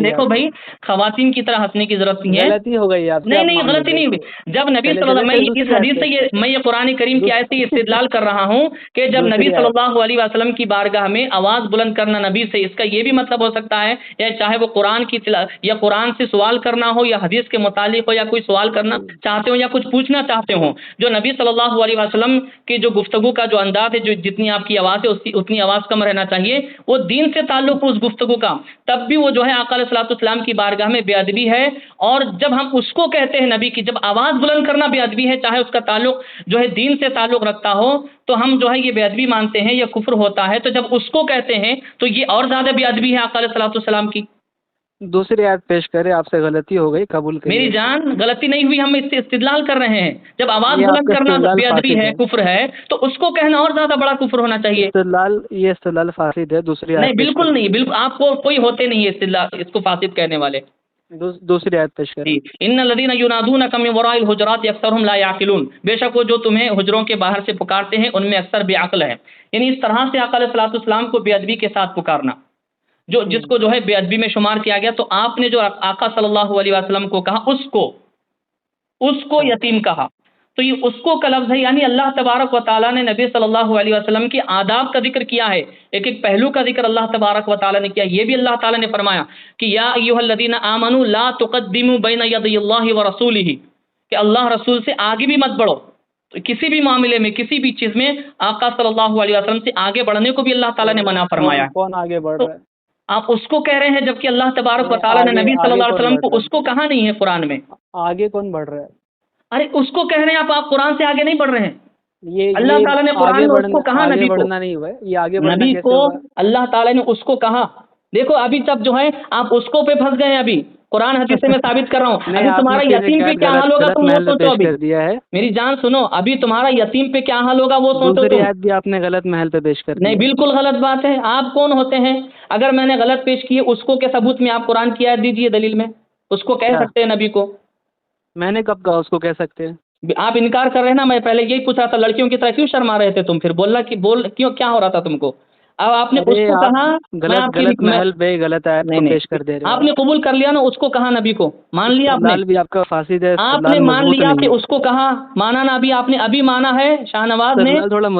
دیکھو بھائی، خواتین کی طرح ہنسنے کی ضرورت نہیں ہے۔ غلطی ہو گئی آپ سے۔ نہیں غلطی نہیں ہوئی۔ جب نبی صلی اللہ علیہ وسلم، اس حدیث سے میں یہ قرآن کریم کی آیت سے استدلال کر رہا ہوں کہ جب نبی صلی اللہ علیہ وسلم کی بارگاہ میں آواز بلند کرنا نبی سے، اس کا یہ بھی مطلب ہو سکتا ہے، یا چاہے وہ قرآن کی یا قرآن سے سوال کرنا ہو، یا حدیث کے متعلق ہو، یا کوئی سوال کرنا چاہتے ہو، یا کچھ پوچھنا چاہتے ہو، جو نبی صلی اللہ علیہ وسلم کی جو گفتگو کا جو انداز ہے، جو جتنی آپ کی آواز ہے اتنی آواز کم رہنا چاہیے، وہ دین سے تعلق اس گفتگو کا، تب بھی وہ جو ہے آقا علیہ الصلوۃ والسلام کی بارگاہ میں بے ادبی ہے۔ اور جب ہم اس کو کہتے ہیں نبی کی، جب آواز بلند کرنا بے ادبی ہے، چاہے اس کا تعلق جو ہے دین سے تعلق رکھتا ہو، تو ہم جو ہے یہ بے ادبی مانتے ہیں، یہ کفر ہوتا ہے۔ تو جب اس کو کہتے ہیں تو یہ اور زیادہ بے ادبی ہے آقا علیہ الصلوۃ والسلام کی۔ دوسری آیت پیش کرے، آپ سے غلطی ہو گئی، قبول کریے۔ میری جان غلطی نہیں ہوئی، ہم اس سے استدلال کر رہے ہیں۔ جب آواز بلند کرنا بے ادبی ہے، کفر ہے، تو اس کو کہنا اور زیادہ بڑا کفر ہونا چاہیے۔ یہ استدلال فاسد ہے۔ دوسری آیت نہیں بالکل نہیں، بالکل آپ کو کوئی ہوتے نہیں ہے استدلال اس کو فاسد کہنے والے۔ دوسری آیت پیش کریں۔ ان الذین ینادونک من وراء الحجرات اکثرهم لا یعقلون، بے شک وہ جو تمہیں حجروں کے باہر سے پکارتے ہیں ان میں اکثر بے عقل ہے۔ یعنی اس طرح سے آقا علیہ الصلوۃ والسلام کو بے ادبی کے ساتھ پکارنا، جس کو جو ہے بے ادبی میں شمار کیا گیا۔ تو آپ نے جو آقا صلی اللہ علیہ وسلم کو کہا، اس کو یتیم کہا، تو یہ اس کو کا لفظ ہے، یعنی اللہ تبارک و تعالیٰ نے نبی صلی اللہ علیہ وسلم کے آداب کا ذکر کیا ہے، ایک پہلو کا ذکر اللہ تبارک و تعالیٰ نے کیا۔ یہ بھی اللہ تعالیٰ نے فرمایا کہ یا ایھا الذین آمنوا لا تقدموا بین یدی اللہ ورسولہ، کہ اللہ رسول سے آگے بھی مت بڑھو۔ تو کسی بھی معاملے میں، کسی بھی چیز میں آقا صلی اللہ علیہ وسلم سے آگے بڑھنے کو بھی اللہ تعالیٰ نے منع فرمایا۔ کون آگے بڑھ رہا ہے؟ آپ اس کو کہہ رہے ہیں، جبکہ اللہ تبارک و تعالیٰ نے نبی صلی اللہ علیہ وسلم کو اس کو کہا نہیں ہے قرآن میں۔ آگے کون بڑھ رہا ہے؟ ارے اس کو کہہ رہے ہیں آپ قرآن سے آگے نہیں بڑھ رہے ہیں۔ اللہ تعالیٰ نے قرآن میں اس کو کہا، نبی کو نہیں ہوا، یہ آگے بڑھنا نبی کو اللہ تعالیٰ نے اس کو کہا۔ دیکھو ابھی تب جو ہے آپ اس کو پہ پھنس گئے ہیں۔ ابھی قرآن حدیث سے میں ثابت کر رہا ہوں۔ ابھی تمہارا یتیم پہ کیا حال ہوگا تم وہ سوچو۔ ابھی میری جان سنو، ابھی تمہارا یتیم پہ کیا حال ہوگا وہ سوچو۔ بھی آپ نے غلط محل پہ پیش کر نہیں، بالکل غلط بات ہے۔ آپ کون ہوتے ہیں؟ اگر میں نے غلط پیش کی اس کو کے ثبوت میں آپ قرآن کی آیت دیجیے دلیل میں، اس کو کہہ سکتے ہیں نبی کو۔ میں نے کب کہا اس کو کہہ سکتے ہیں؟ آپ انکار کر رہے ہیں نا۔ میں پہلے یہی پوچھ رہا تھا، لڑکیوں کی طرح کیوں شرما رہے تھے تم؟ پھر بولنا کہ کیوں کیا ہو رہا تھا تم کو؟ اب آپ نے اس کو کہا، غلط محل پہ غلط آیت کو پیش کر دے رہے ہیں۔ آپ نے قبول کر لیا نا، اس کو کہا نبی کو، مان لیا آپ نے؟ بھی آپ کا فاسد ہے۔ آپ نے مان لیا کہ اس کو کہا، مانا نا؟ ابھی آپ نے ابھی مانا ہے شاہ نواز نے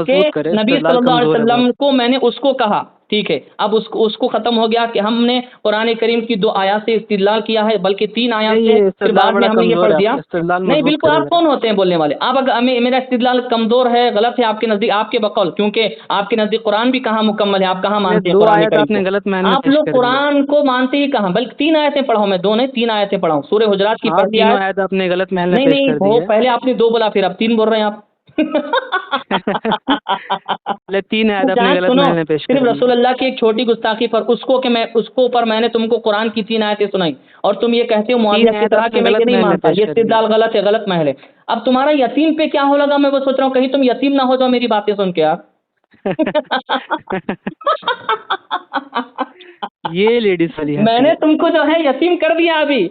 کہ نبی صلی اللہ علیہ وسلم کو میں نے اس کو کہا، ٹھیک ہے۔ اب اس کو ختم ہو گیا کہ ہم نے قرآن کریم کی 2 آیات سے استدلال کیا ہے، بلکہ 3 آیات سے، پھر بعد میں ہم نے یہ پڑھ دیا۔ نہیں بالکل، آپ کون ہوتے ہیں بولنے والے؟ آپ اگر میرا استدلال کمزور ہے، غلط ہے آپ کے نزدیک، آپ کے بقول، کیونکہ آپ کے نزدیک قرآن بھی کہاں مکمل ہے، آپ کہاں مانتے ہیں قرآن کریم؟ آپ لوگ قرآن کو مانتے ہی کہاں؟ بلکہ 3 آیتیں پڑھا ہوں میں، 2 نہیں 3 آیتیں پڑھا ہوں۔ سورہ حجرات کی پڑھی آیت آپ نے غلط محل نہیں نہیں، وہ پہلے آپ نے 2 بولا، پھر اب 3 بول رہے ہیں آپ۔ 3 آیت آپ نے غلط محل پیش کر دی۔ صرف رسول اللہ کی ایک چھوٹی گستاخی پر اس کو کہ میں اس کو پر میں نے تم کو قرآن کی 3 آیتیں سنائی، اور تم یہ کہتے ہو معاویہ کی طرح کہ میں یہ نہیں مانتا، یہ استدلال غلط ہے، غلط محل ہے۔ اب تمہارا یتیم پہ کیا ہو لگا؟ میں وہ سوچ رہا ہوں کہیں تم یتیم نہ ہو جاؤ میری باتیں سن کے آپ۔ یہ لیڈیز والی میں نے تم کو جو ہے یتیم کر دیا ابھی۔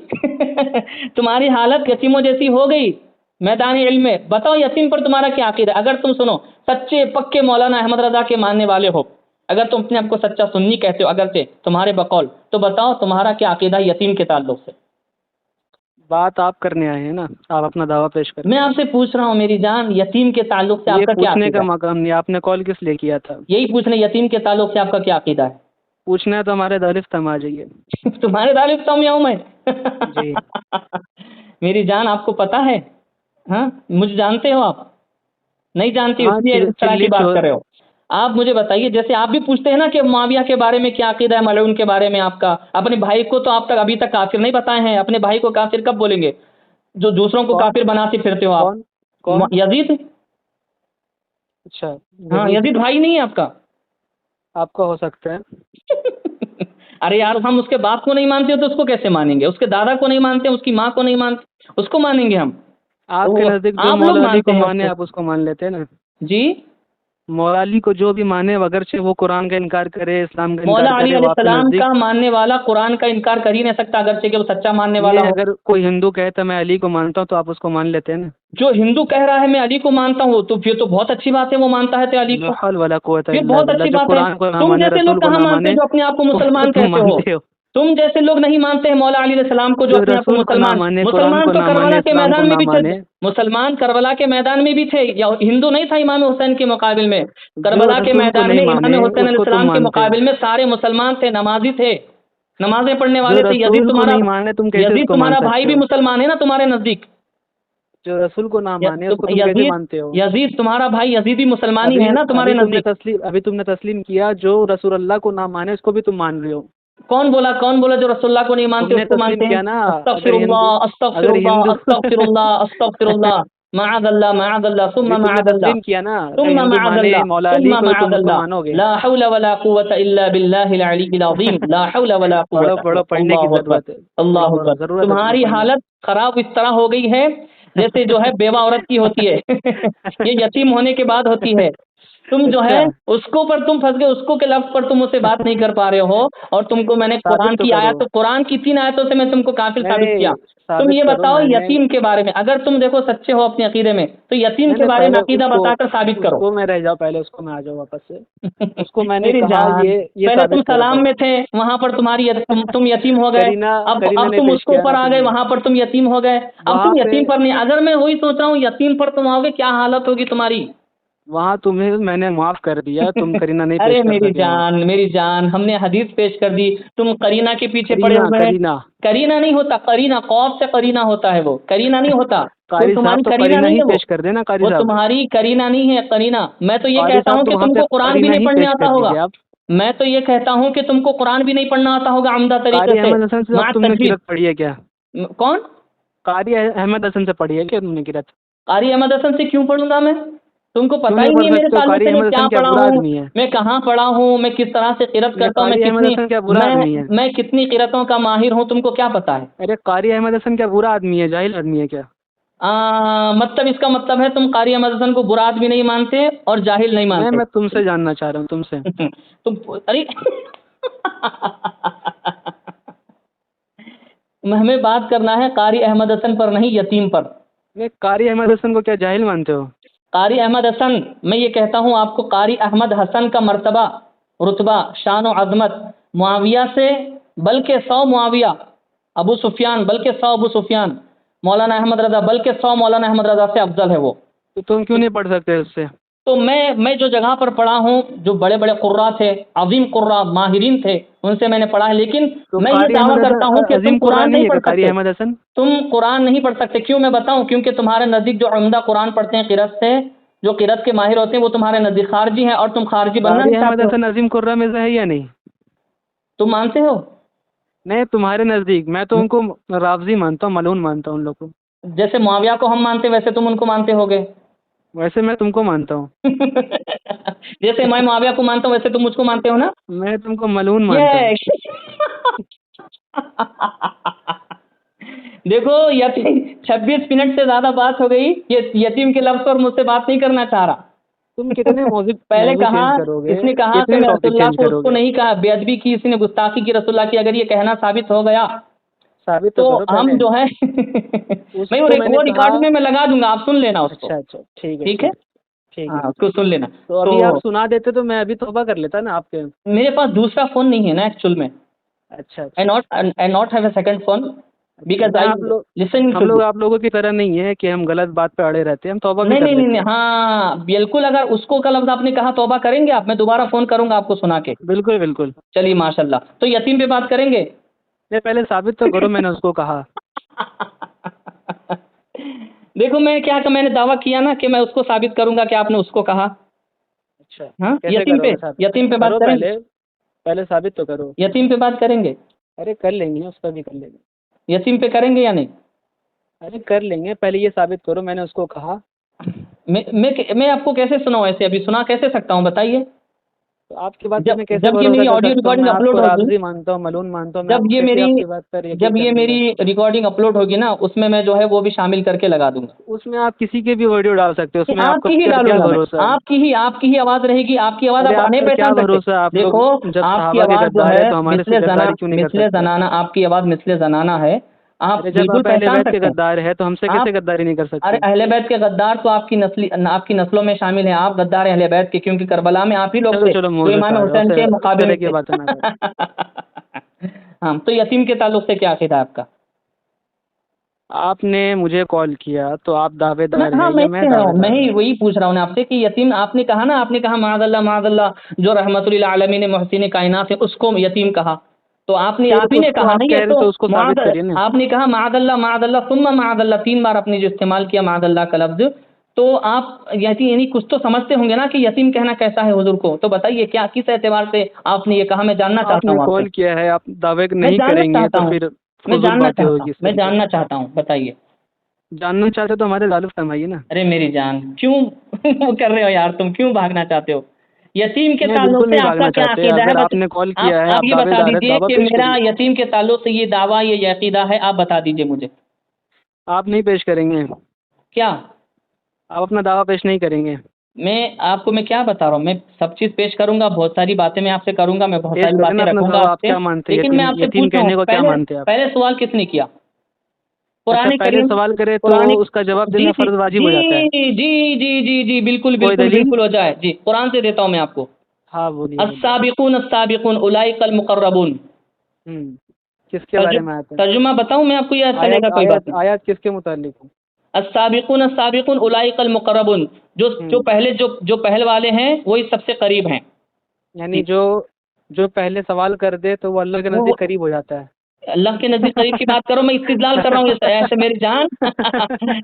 تمہاری حالت یتیموں جیسی ہو گئی میدان علم میں۔ بتاؤ یتیم پر تمہارا کیا عقیدہ؟ اگر تم سنو سچے پکے مولانا احمد رضا کے ماننے والے ہو، اگر تم اپنے آپ کو سچا سنی کہتے ہو اگرچہ تمہارے بقول، تو بتاؤ تمہارا کیا عقیدہ ہے یتیم کے تعلق سے؟ بات آپ کرنے آئے ہیں نا، آپ اپنا دعویٰ پیش کریں. میں آپ سے پوچھ رہا ہوں میری جان، یتیم کے تعلق سے آپ یہ کا کیا پوچھنے عقیدہ کا ہے؟ مقام نہیں، آپ نے کال کس لیے کیا تھا؟ یہی پوچھنے، یتیم کے تعلق سے آپ کا کیا عقیدہ ہے؟ پوچھنا ہے تو ہمارے دارالفتہ میں آ جائیے. تمہارے تعلق سے میں ہوں میں جی. میری جان آپ کو پتا ہے، ہاں مجھے جانتے ہو آپ؟ نہیں جانتی ہاں، اس لیے اس طرح کی چلی بات چور. کر رہے ہو. آپ مجھے بتائیے، جیسے آپ بھی پوچھتے ہیں نا کہ معاویہ کے بارے میں کیا عقیدہ ہے، ملعون کے بارے میں آپ کا، اپنے بھائی کو تو آپ تک ابھی تک کافر نہیں بتائے ہیں، اپنے بھائی کو کافر کب بولیں گے جو دوسروں کو کون کافر بناتے پھرتے ہو آپ؟ کون کون؟ یزید. اچھا، ہاں یزید یزید بھائی نہیں ہے آپ کا؟ آپ کا ہو سکتا ہے. ارے یار، ہم اس کے باپ کو نہیں مانتے تو اس کو کیسے مانیں گے؟ اس کے دادا کو نہیں مانتے، اس کی ماں کو نہیں مانتے، اس کو مانیں گے ہم؟ آپ کے تو نزدیک جو آپ لوگ مولا علی مانتے کو ہیں مانے آپ اس کو مان لیتے ہیں نا. جی. مولا علی کو جو بھی مانے، اگرچہ وہ قرآن کا انکار کرے، اسلام کا انکار مولا علی کرے، علیہ وہ آپ کے السلام نزدیک. کا ماننے والا قرآن کا انکار کر ہی نہیں سکتا اگرچہ کہ وہ سچا ماننے والا یہ ہو. اگر کوئی ہندو کہتا میں علی کو مانتا ہوں تو آپ اس کو مان لیتے ہیں نا. جو ہندو کہہ رہا ہے میں علی کو مانتا ہوں، تو پھر تو بہت اچھی بات ہے، وہ مانتا ہے تو علی لا کو، حول ولا قوت پھر الا بہت باللہ. اچھی جو بات ہے. قرآن کو نہ تم مانے، جیسے لوگ رسول کو کہاں نہ مانتے مانے، ہیں جو اپنے آپ کو اس کو مسلمان تم کہتے ہو؟ مانتے ہو. تم جیسے لوگ نہیں مانتے ہیں مولا علی علیہ السلام کو جو جو اپنے آپ کو رسول کو نہ مسلمان، مانے، قرآن مسلمان کو تو نہ مانے، کربلا کے اسلام کو میدان میں نہ بھی تھے، مانے. مسلمان کربلا کے میدان میں بھی تھے، یا ہندو نہیں تھا امام حسین کے مقابل میں؟ جو کربلا کے رسول کو میدان نہیں میں امام مانے حسین اس علیہ کو تم السلام کے مانتے ہو. مقابل میں سارے مسلمان تھے، نمازی تھے، نمازیں پڑھنے جو والے تھے. یزید رسول کو تمہارا، نہیں مانے تم کیسے اس یزید کو مان تمہارا بھائی سکتے بھی ہو؟ مسلمان ہے نا تمہارے نزدیک؟ جو رسول کو نہ مانے اس کو تم کیسے یزید، مانتے ہو؟ یزید تمہارا بھائی یزید بھی مسلمانی ہے نا تمہارے نزدیک؟ ابھی تم نے تسلیم کیا، جو رسول اللہ کو نہ مانے اس کو بھی تم مان رہے ہو. کون بولا، کون بولا جو رسول اللہ کو نہیں تم مانتے اس نے کو تسلیم مانتے ہیں؟ کیا نا. استغفر اگر اللہ، ہندو استغفر اگر اللہ، ہندو استغفر اللہ، استغفر اللہ، معاذ اللہ، معاذ اللہ، ثم ابھی تم نے معاذ اللہ، تسلیم کیا نا. اگر ثم ہندو معاذ مانے اللہ، مولا ثم علی کو تو تم معاذ اس کو اللہ. مانو گے. لا حول ولا قوة الا باللہ العلی العظیم، لا حول ولا پڑھو قوة. پڑھو، پڑھنے کی اللہ اکبر، ضرورت ہے. پڑھو اللہ پڑھو، اکبر. ضرورت ہے تمہیں تمہاری پڑھنے حالت خراب اس طرح ہو گئی ہے جیسے جو ہے بیوہ عورت کی ہوتی ہے یہ یتیم ہونے کے بعد ہوتی ہے. تم جو ہے اچھا، اس کو پر تم پھنس گئے، اس کو کے لفظ پر تم اس سے بات نہیں کر پا رہے ہو، اور تم کو میں نے قرآن ثابت تو کی کرو. آیت، قرآن کی 3 آیتوں سے میں تم کو کافر نہیں ثابت کیا. نہیں، تم ثابت یہ کرو. بتاؤ میں نے یتیم کے بارے میں، اگر تم دیکھو سچے ہو اپنے عقیدے میں تو یتیم نہیں کے نہیں، بارے میں پہلے عقیدہ بتا کر ثابت اس کرو. کو میں رہ جاؤ، پہلے اس کو میں آ جاؤ واپس سے. اس کو میں نے میری کہا جان، یہ پہلے تم ثابت کرو سلام پہلے. میں تھے، وہاں پر تم یتیم ہو گئے. کرینہ اب نے تم اس پیش کے کیا نا اوپر آ تم گئے، نے وہاں پر تم یتیم ہو گئے. اب وہاں تم پہ. یتیم پر نہیں، اگر میں وہی سوچ رہا ہوں یتیم پر تم آؤ گے کیا حالت ہوگی تمہاری؟ وہاں تمہیں میں نے معاف کر دیا، تم کرینہ نہیں ارے پیش کر میری سکے وہاں. جان، میری جان، ہم نے حدیث پیش کر دی، تم کرینہ کے پیچھے پڑے کرینہ ہوئے ہیں. کرینہ کرینہ نہیں ہوتا، کرینہ قوف سے کرینہ ہوتا ہے، وہ کرینہ نہیں ہوتا. وہ قاری صاحب تمہاری تو کرینہ کرینہ نہیں ہی ہے، پیش کر دینا. قاری وہ صاحب تمہاری کرینہ نہیں ہے، کرینہ. میں تو یہ قاری کہتا صاحب ہوں تو کہ وہاں تم پہ کو قرآن بھی کرینہ نہیں ہی پڑھنے پیش آتا کر ہوگا. دیجیے آپ. میں تو یہ کہتا ہوں کہ تم کو قرآن بھی نہیں پڑھنا آتا ہوگا عمدہ طریقے قاری سے. احمد حسن سے اب مع تم نے تجوید. قرأت پڑھی ہے کیا؟ کون؟ قاری احمد حسن سے پڑھی ہے کیا تم نے قرأت؟ قاری احمد حسن سے کیوں پڑھوں گا میں؟ تم کو کیوں پتہ ہی نہیں نہیں پڑھ ہے میرے سکتے ہو؟ تعلق قاری سے میں احمد کیا حسن کیا پڑھا برا ہوں، آدمی ہے؟ میں کہاں پڑھا ہوں، میں کس طرح سے قرأت کرتا ہوں، قاری احمد حسن کیا برا آدمی ہے؟ میں کتنی قرأتوں کا ماہر ہوں، تم کو کیا پتہ ہے؟ ارے قاری احمد حسن کیا برا آدمی ہے؟ جاہل آدمی ہے کیا؟ مطلب اس کا مطلب ہے تم قاری احمد حسن کو برا آدمی نہیں مانتے اور جاہل نہیں نہیں، مانتے. میں تم سے جاننا چاہ رہا ہوں، تم سے. تم ارے ہمیں بات کرنا ہے قاری احمد حسن پر، نہیں یتیم پر. نہیں، قاری احمد حسن کو کیا جاہل مانتے ہو؟ قاری احمد حسن، میں یہ کہتا ہوں آپ کو، قاری احمد حسن کا مرتبہ، رتبہ، شان و عظمت معاویہ سے بلکہ 100 معاویہ، ابو سفیان بلکہ 100 ابو سفیان، مولانا احمد رضا بلکہ 100 مولانا احمد رضا سے افضل ہے وہ. تو تم کیوں نہیں پڑھ سکتے اس سے؟ تو میں جو جگہ پر پڑھا ہوں، جو بڑے بڑے قرا تھے، عظیم قرا، ماہرین تھے، ان سے میں نے پڑھا ہے. لیکن تو میں یہ قاری احمد دعویٰ کرتا ہوں حسن کہ تم عظیم قرآن قرآن نہیں نہیں ہے پڑھ کہ قاری سکتے. احمد حسن؟ تم قرآن نہیں پڑھ سکتے. کیوں میں بتاؤں؟ کیونکہ تمہارے نزدیک جو عمدہ قرآن پڑھتے ہیں قرأت سے، جو قرأت کے ماہر ہوتے ہیں، وہ تمہارے نزدیک خارجی ہیں، اور تم خارجی بننا قاری نہیں احمد چاہتے ہو. حسن عظیم قرآن میں سے ہے یا نہیں؟ تم مانتے ہو؟ نہیں، تمہارے نزدیک. میں تو ان کو رافضی مانتا ہوں، ملعون مانتا ہوں ان لوگ کو. جیسے معاویہ کو ہم مانتے ویسے تم ان کو مانتے ہوگے. ویسے میں تم کو مانتا ہوں. جیسے میں معاویہ کو مانتا ہوں ویسے تم مجھ کو مانتے ہو نا. میں تم کو ملعون مانتا ہوں. دیکھو 26 منٹ سے زیادہ بات ہو گئی. یہ یتیم کے لفظ پر مجھ سے بات نہیں کرنا چاہ رہا. تم کتنے پہلے موضوع کہا، چینج کرو گے؟ اس نے کہا کہ کتنے میں رسول ٹاپک اللہ چینج کو، اس کرو کو گے؟ نہیں کہا بے ادبی کی، اس نے گستاخی کی رسول اللہ کی. اگر یہ کہنا ثابت ہو گیا ثابت تو کرو ہم پہلے. جو ہے اس میں کو میں نے وہ کہا. ریکارڈ میں لگا دوں گا، آپ سن لینا اس کو. اچھا اچھا، ٹھیک ہے ٹھیک ٹھیک ہے. ہے. ٹھیک ہاں ہے، اس کو سن لینا. تو ابھی آپ سنا دیتے تو میں ابھی توبہ کر لیتا نا آپ کے. میرے پاس دوسرا فون نہیں ہے نا ایکچوئل میں. اچھا I اچھا. not have a second phone because میں I آپ لوگ listen ہم to لوگ you. آپ لوگوں کی طرح نہیں ہے کہ ہم غلط بات پہ اڑے رہتے ہیں، ہم توبہ بھی نہیں کر نہیں نہیں لیتے نہیں، ہیں. ہاں بالکل. اگر اس کو کا لفظ آپ نے کہا توبہ کریں گے آپ، میں دوبارہ فون کروں گا آپ کو سنا کے. بالکل بالکل. چلیے ماشاء اللہ. تو یتیم پہ بات کریں گے. نہیں پہلے ثابت تو کرو میں نے اس کو کہا. دیکھو میں نے دعویٰ کیا نا کہ میں اس کو ثابت کروں گا کہ آپ نے اس کو کہا. اچھا ہاں کیسے یتیم کرو پہ گے ثابت؟ یتیم پہ بات کرو کریں گے. پہلے ثابت تو کرو. یتیم پہ بات کریں گے. ارے کر لیں گے، اس کا بھی کر لیں گے. یتیم پہ کریں گے یا نہیں؟ ارے کر لیں گے، پہلے یہ ثابت کرو میں نے اس کو کہا. میں آپ کو کیسے سناؤں؟ ایسے ابھی سنا کیسے سکتا ہوں بتائیے؟ تو آپ کی بات پہ میں کیسے جب یہ بھروسہ میری کر آڈیو سکتا ہوں؟ ریکارڈنگ میں آپ اپلوڈ کو ہوگی، رافضی مانتا ہوں، ملون مانتا ہوں، میں جب یہ کیسے میری آپ کی بات پر یقین جب کر یہ لوں گا؟ میری ریکارڈنگ اپلوڈ ہوگی نا، اس میں جو ہے وہ بھی شامل کر کے لگا دوں گا. اس میں آپ کسی کے بھی ویڈیو ڈال سکتے ہو، اس میں آپ آپ کو کی ہی کیا ڈالوں گا میں. بھروسہ ہے؟ آپ کی ہی آواز رہے گی. آپ کی آواز ارے آپ آپ نہیں پر کیا پہچان سکتے. بھروسہ ہے؟ آپ لوگ دیکھو جب آپ کی صحابہ کے آواز جو غدار ہے ہے تو ہمارے سے غداری کیوں نہیں کر مثل سکتے؟ زنانہ، آپ کی آواز مثل زنانہ ہے. آپ ارے جب بالکل آپ اہل پہچان بیت کے سکتے ہیں. غدار ہے تو ہم سے آپ کیسے غداری نہیں کر ارے سکتے؟ اہل بیت کے غدار تو آپ کی نسلوں میں شامل ہیں. آپ غدار اہل بیت کے، کیونکہ کربلا میں آپ ہی لوگ چلو تھے چلو جو موزے امام صاحب حسین کے اس مقابل طرح میں کی تھے. باتیں نہ کریں. ہاں تو یتیم کے تعلق سے کیا عقیدہ ہے آپ کا؟ آپ نے مجھے کال کیا تو آپ دعوے دار ہاں ہیں میں یا میں کہہ رہا دعوے ہوں، میں دار ہی ہوں؟ وہی پوچھ رہا ہوں آپ سے کہ یتیم آپ نے کہا معاذ اللہ جو رحمت للعالمین محسن کائنات ہے اس کو یتیم کہا. تو آپ پھر ہی اس نے کو کہا آپ نہیں کہہ ہے رہے تو تو اس کو ثابت کریے نا. آپ نے کہا معاذ اللہ ثم معاذ اللہ 3 بار آپ نے جو استعمال کیا معاذ اللہ کا لفظ. تو آپ یعنی کچھ تو سمجھتے ہوں گے نا کہ یتیم کہنا کیسا ہے حضور کو. تو بتائیے کیا کس اعتبار سے آپ نے یہ کہا؟ میں جاننا آپ چاہتا نے ہوں آپ سے. کال کیا ہے، آپ دعوے میں نہیں جاننا کریں گے چاہتا تو ہوں پھر میں فضول جاننا باتیں چاہتا ہوگی ہوں اس میں طریقے جاننا سے. چاہتا ہوں بتائیے. جاننا چاہتے تو ہمارے تعلق فرمائیے نا. ارے میری جان کیوں وہ کر رہے ہو یار؟ تم کیوں بھاگنا چاہتے ہو؟ یتیم کے میں تعلق بالکل سے نہیں آپ کا بھاگنا کیا چاہتے. عقیدہ ہے؟ اگر آپ نے کال کیا ہے، آپ آپ یہ دعوے بتا دار ہے، دیجئے دعویٰ کہ پیش میرا کریے. یتیم کے تعلق سے یہ دعویٰ یہ عقیدہ ہے، آپ بتا دیجئے مجھے. آپ نہیں پیش کریں گے؟ کیا؟ آپ اپنا دعویٰ پیش نہیں کریں گے؟ میں کیا بتا رہا ہوں؟ میں سب چیز پیش کروں گا، بہت ساری باتیں میں آپ سے کروں گا، میں بہت پیش ساری کریں نا باتیں اپنا رکھوں گا دعویٰ. آپ آپ سے. کیا مانتے ہیں؟ لیکن میں یتیم آپ سے یتیم پوچھ رہا کہنے ہوں، کو کیا مانتے ہیں آپ؟ پہلے سوال کس نے کیا؟ اچھا قرآن پہلے کریم. سوال کرے تو قرآن اس کا جواب جی دینا جی فرض واجب ہو جاتا ہے. جی جی جی جی جی بالکل کوئی بالکل دلیل؟ بالکل ہو جائے. جی قرآن سے دیتا ہوں میں آپ کو. ہاں بولیے بولیے. السابقون اولئک المقربون. کس کے بارے میں آتا ہے؟ ترجمہ بتاؤں میں آپ کو یا چلے آیات گا؟ کوئی بات آیات نہیں. آیات کس کے متعلق ہوں؟ السابقون اولئک المقربون. جو پہل والے ہیں وہی سب سے قریب ہیں. یعنی جی جو پہلے سوال کر دے تو وہ اللہ کے وہ نزدیک قریب ہو جاتا ہے. اللہ کے نزدیک قریب کی بات کرو، میں استدلال کر رہا ہوں ایسے میری جان.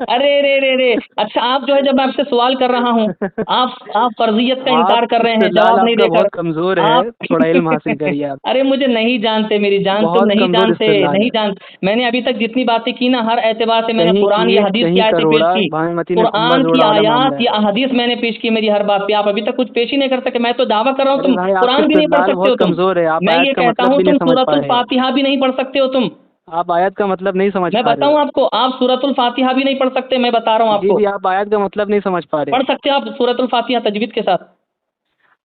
ارے رے رے رے اچھا آپ جو ہے جب میں آپ سے سوال کر رہا ہوں آپ فرضیت کا آپ انکار کر رہے ہیں استدلال جواب آپ نہیں کا دے کر. بہت کمزور ہے، آپ تھوڑا علم حاصل کریے آپ. ارے مجھے نہیں جانتے میری جان، تم بہت نہیں کمزور جانتے استدلال نہیں ہے. جانتے. میں نے ابھی تک جتنی باتیں کی نا ہر اعتبار سے میں نے کہیں قرآن یا اینٹ حدیث کی کہیں آیتیں پیش کروڑا، کی. بھانمتی میں کھمبا قرآن کی جوڑا والا معاملہ آیات ہے. یا احادیث میں نے پیش کی میری ہر بات پہ. آپ ابھی تک کچھ پیش ہی نہیں کر سکے. میں تو دعویٰ کر رہا ہوں ارے تم بھائی آپ کا قرآن بھی نہیں پڑھ استدلال سکتے ہو بہت تم. کمزور ہے، آپ میں آیت یہ کا کہتا مطلب ہوں بھی نہیں تم سمجھ سورۃ پا رہے. الفاتحہ بھی نہیں پڑھ سکتے ہو تم. آپ آیت کا مطلب نہیں سمجھ میں پا رہے بتاؤں ہو. آپ کو، آپ سورۃ الفاتحہ بھی نہیں پڑھ سکتے. میں بتا رہا ہوں آپ جی کو. جی آپ آیت کا مطلب نہیں سمجھ پا رہے. پڑھ سکتے آپ سورۃ الفاتحہ تجوید کے ساتھ.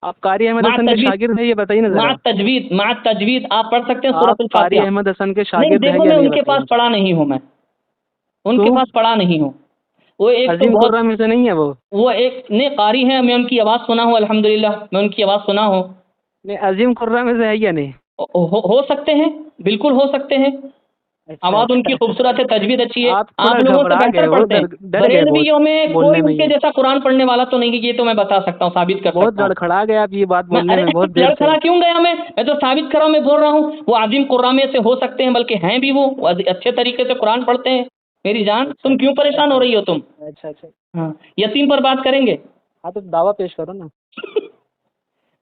آپ قاری احمد مع حسن کے تجوید شاگرد ہیں یہ بتائیے نا ذرا. مع تجوید آپ پڑھ سکتے ہیں آپ سورۃ قاری الفاتحہ. احمد حسن کے نہیں شاگرد ہیں دیکھو یا میں نہیں ان کے بتائیے پاس مجھے. پڑھا نہیں ہوں. میں ان کے کیوں؟ پاس پڑھا نہیں ہوں. وہ ایک تو عظیم بہت قرہ میں سے نہیں ہے وہ؟ وہ ایک نے قاری ہیں، میں ان کی آواز سنا ہوں الحمدللہ. میں ان کی آواز سنا ہوں. نہیں عظیم قرہ میں سے ہے یا نہیں؟ ہو سکتے ہیں، بالکل ہو سکتے ہیں. اچھا آواز ان کی اچھا. خوبصورت ہے، تجوید اچھی ہے. آپ تھوڑا آپ لوگوں سے گھبرا گئے بہتر ہو، پڑھتے ہیں. ڈر گئے بہت بریلویوں میں بولنے کوئی میں ان کے یہ. جیسا قرآن پڑھنے والا تو نہیں ہے، یہ تو میں بتا سکتا ہوں، ثابت کر بہت سکتا ہوں. لڑکھڑا گئے آپ یہ بات بولنے ارے میں بہت دیر سے. لڑکھڑا کیوں گیا؟ میں تو ثابت کر رہا ہوں، میں بول رہا ہوں وہ عظیم قرآن میں سے ہو سکتے ہیں، بلکہ ہیں بھی وہ اچھے طریقے سے قرآن پڑھتے ہیں. میری جان اچھا تم کیوں پریشان ہو رہی ہو تم؟ اچھا اچھا. ہاں یتیم پر بات کریں گے. ہاں تو دعویٰ پیش کرو نا.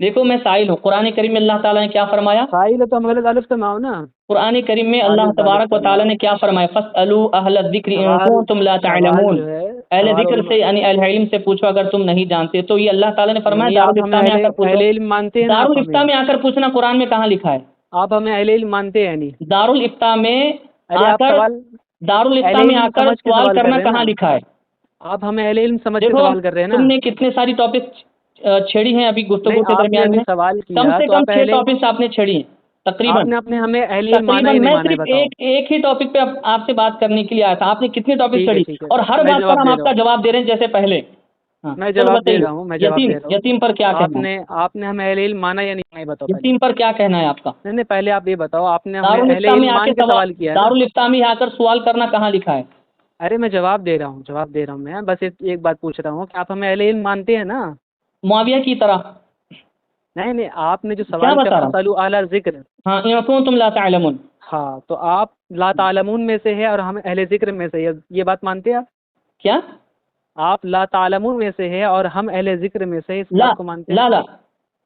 دیکھو میں سائل ہوں. قرآن کریم میں اللہ تعالیٰ نے کیا فرمایا؟ سائل تو ہم غلط الف سے ماؤ نا. قرآن کریم میں اللہ خالص الف تبارک و سے تعالیٰ ماؤ. نے کیا فرمایا؟ فاسألوا اہل الذکر ان سوال کنتم لا سوال تعلمون. جو ہے اہل سوال ذکر علماء. سے یعنی اہل علم سے پوچھو اگر تم نہیں جانتے. تو یہ اللہ تعالیٰ نے فرمایا یعنی آپ ہمیں دارالفتہ میں آ کر اہل پوچھو. علم مانتے ہیں نا آپ ہمیں. دارالفتہ میں آ کر پوچھنا قرآن میں کہاں لکھا ہے. آپ ہمیں اہل علم مانتے ہیں نہیں. دارالفتہ میں ارے آ آپ کر سوال اہل دارالفتہ میں آ علم کر سمجھ کے سوال سوال کر کرنا رہے ہیں کہاں نا. لکھا ہے. آپ ہمیں اہل علم سمجھ کے دیکھو سوال کر رہے ہیں نا. تم نے کتنے ساری ٹاپک چھیڑی ہیں ابھی گفتگو نہیں کے آپ نے درمیان ابھی میں. سوال کم کیا سے تو کم آپ 6 اہل ٹاپکس آپ نے چھیڑی ہیں آپ تقریباً. نے اپنے ہمیں اہل علم مانا ہی نہیں میں مانا ہے صرف بتاؤ. ایک ہی ٹاپک پہ آپ سے بات کرنے کے لیے آیا تھا. آپ نے کتنے ٹاپک ٹھیک ہے چھڑی ٹھیک ہے اور ہر میں بات پر جواب ہم دے آپ رہا کا ہوں. جواب دے رہے ہیں جیسے پہلے. ہاں میں چلو جواب دے بتائیے، رہا ہوں، میں جواب یتیم دے رہا ہوں. یتیم پر کیا کہنا ہے؟ آپ نے ہمیں اہل علم مانا یا نہیں بتاؤ پہلے. یتیم پر کیا کہنا ہے آپ کا؟ نہیں پہلے آپ یہ بتاؤ، آپ نے ہمیں اہل دارالفتہ میں علم آ کے مان کے سوال کیا ہے نا. دارالفتہ میں آ کر سوال کرنا کہاں لکھا ہے؟ ارے میں جواب دے رہا ہوں میں بس ایک بات پوچھ رہا ہوں کہ آپ ہمیں اہل علم مانتے ہیں نا. معاویہ کی طرح. نہیں آپ نے جو کیا سوال کیا بتا رہا ہوں؟ فَاسْأَلُوا أَهْلَ الذِّكْرِ. ہاں ان کنتم لا تعلمون. ہاں تو آپ لا تعلمون میں سے ہے اور ہم اہل ذکر میں سے ہے، یہ بات مانتے ہیں آپ؟ کیا؟ آپ لا تعلمون میں سے ہے اور ہم اہل ذکر میں سے، اس لا بات کو مانتے ہیں؟ لا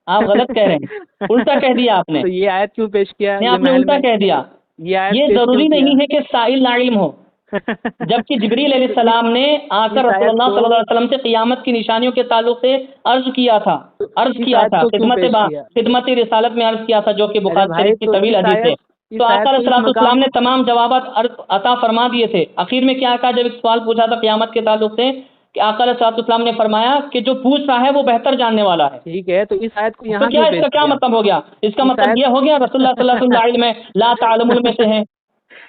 آپ غلط کہہ رہے ہیں، الٹا کہہ دیا آپ نے. تو یہ آیت کیوں پیش کیا نہیں یہ آپ نے محل الٹا میں؟ کہہ دیا. یہ آیت یہ پیش ضروری کیوں کیا؟ نہیں ہے کہ سائل لا علم ہو، جبکہ جبریل علیہ السلام نے آ کر اس رسول آیت اللہ کو صلی اللہ علیہ وسلم سے قیامت کی نشانیوں کے تعلق سے عرض کیا تھا اس آیت کو کیوں پیش کیا؟ خدمت رسالت میں عرض کیا تھا، جو کہ ارے بخاری بھائی شریف کی تو طویل حدیث ہے. تو آقا علیہ اس السلام مقام نے تمام جوابات عطا فرما دیے تھے. آخر میں کیا کہا جب ایک سوال پوچھا تھا قیامت کے تعلق سے، کہ آقا علیہ السلام نے فرمایا کہ جو پوچھ رہا ہے وہ بہتر جاننے والا ہے. ٹھیک ہے، تو اس آیت کو تو یہاں کیا کیوں اس پیش کا کیا کیا؟ مطلب ہو گیا؟ اس کا اس مطلب آیت یہ ہو گیا رسول اللہ صلی اللہ علیہ وسلم لا علم ہے، لا تعلمون میں سے ہیں.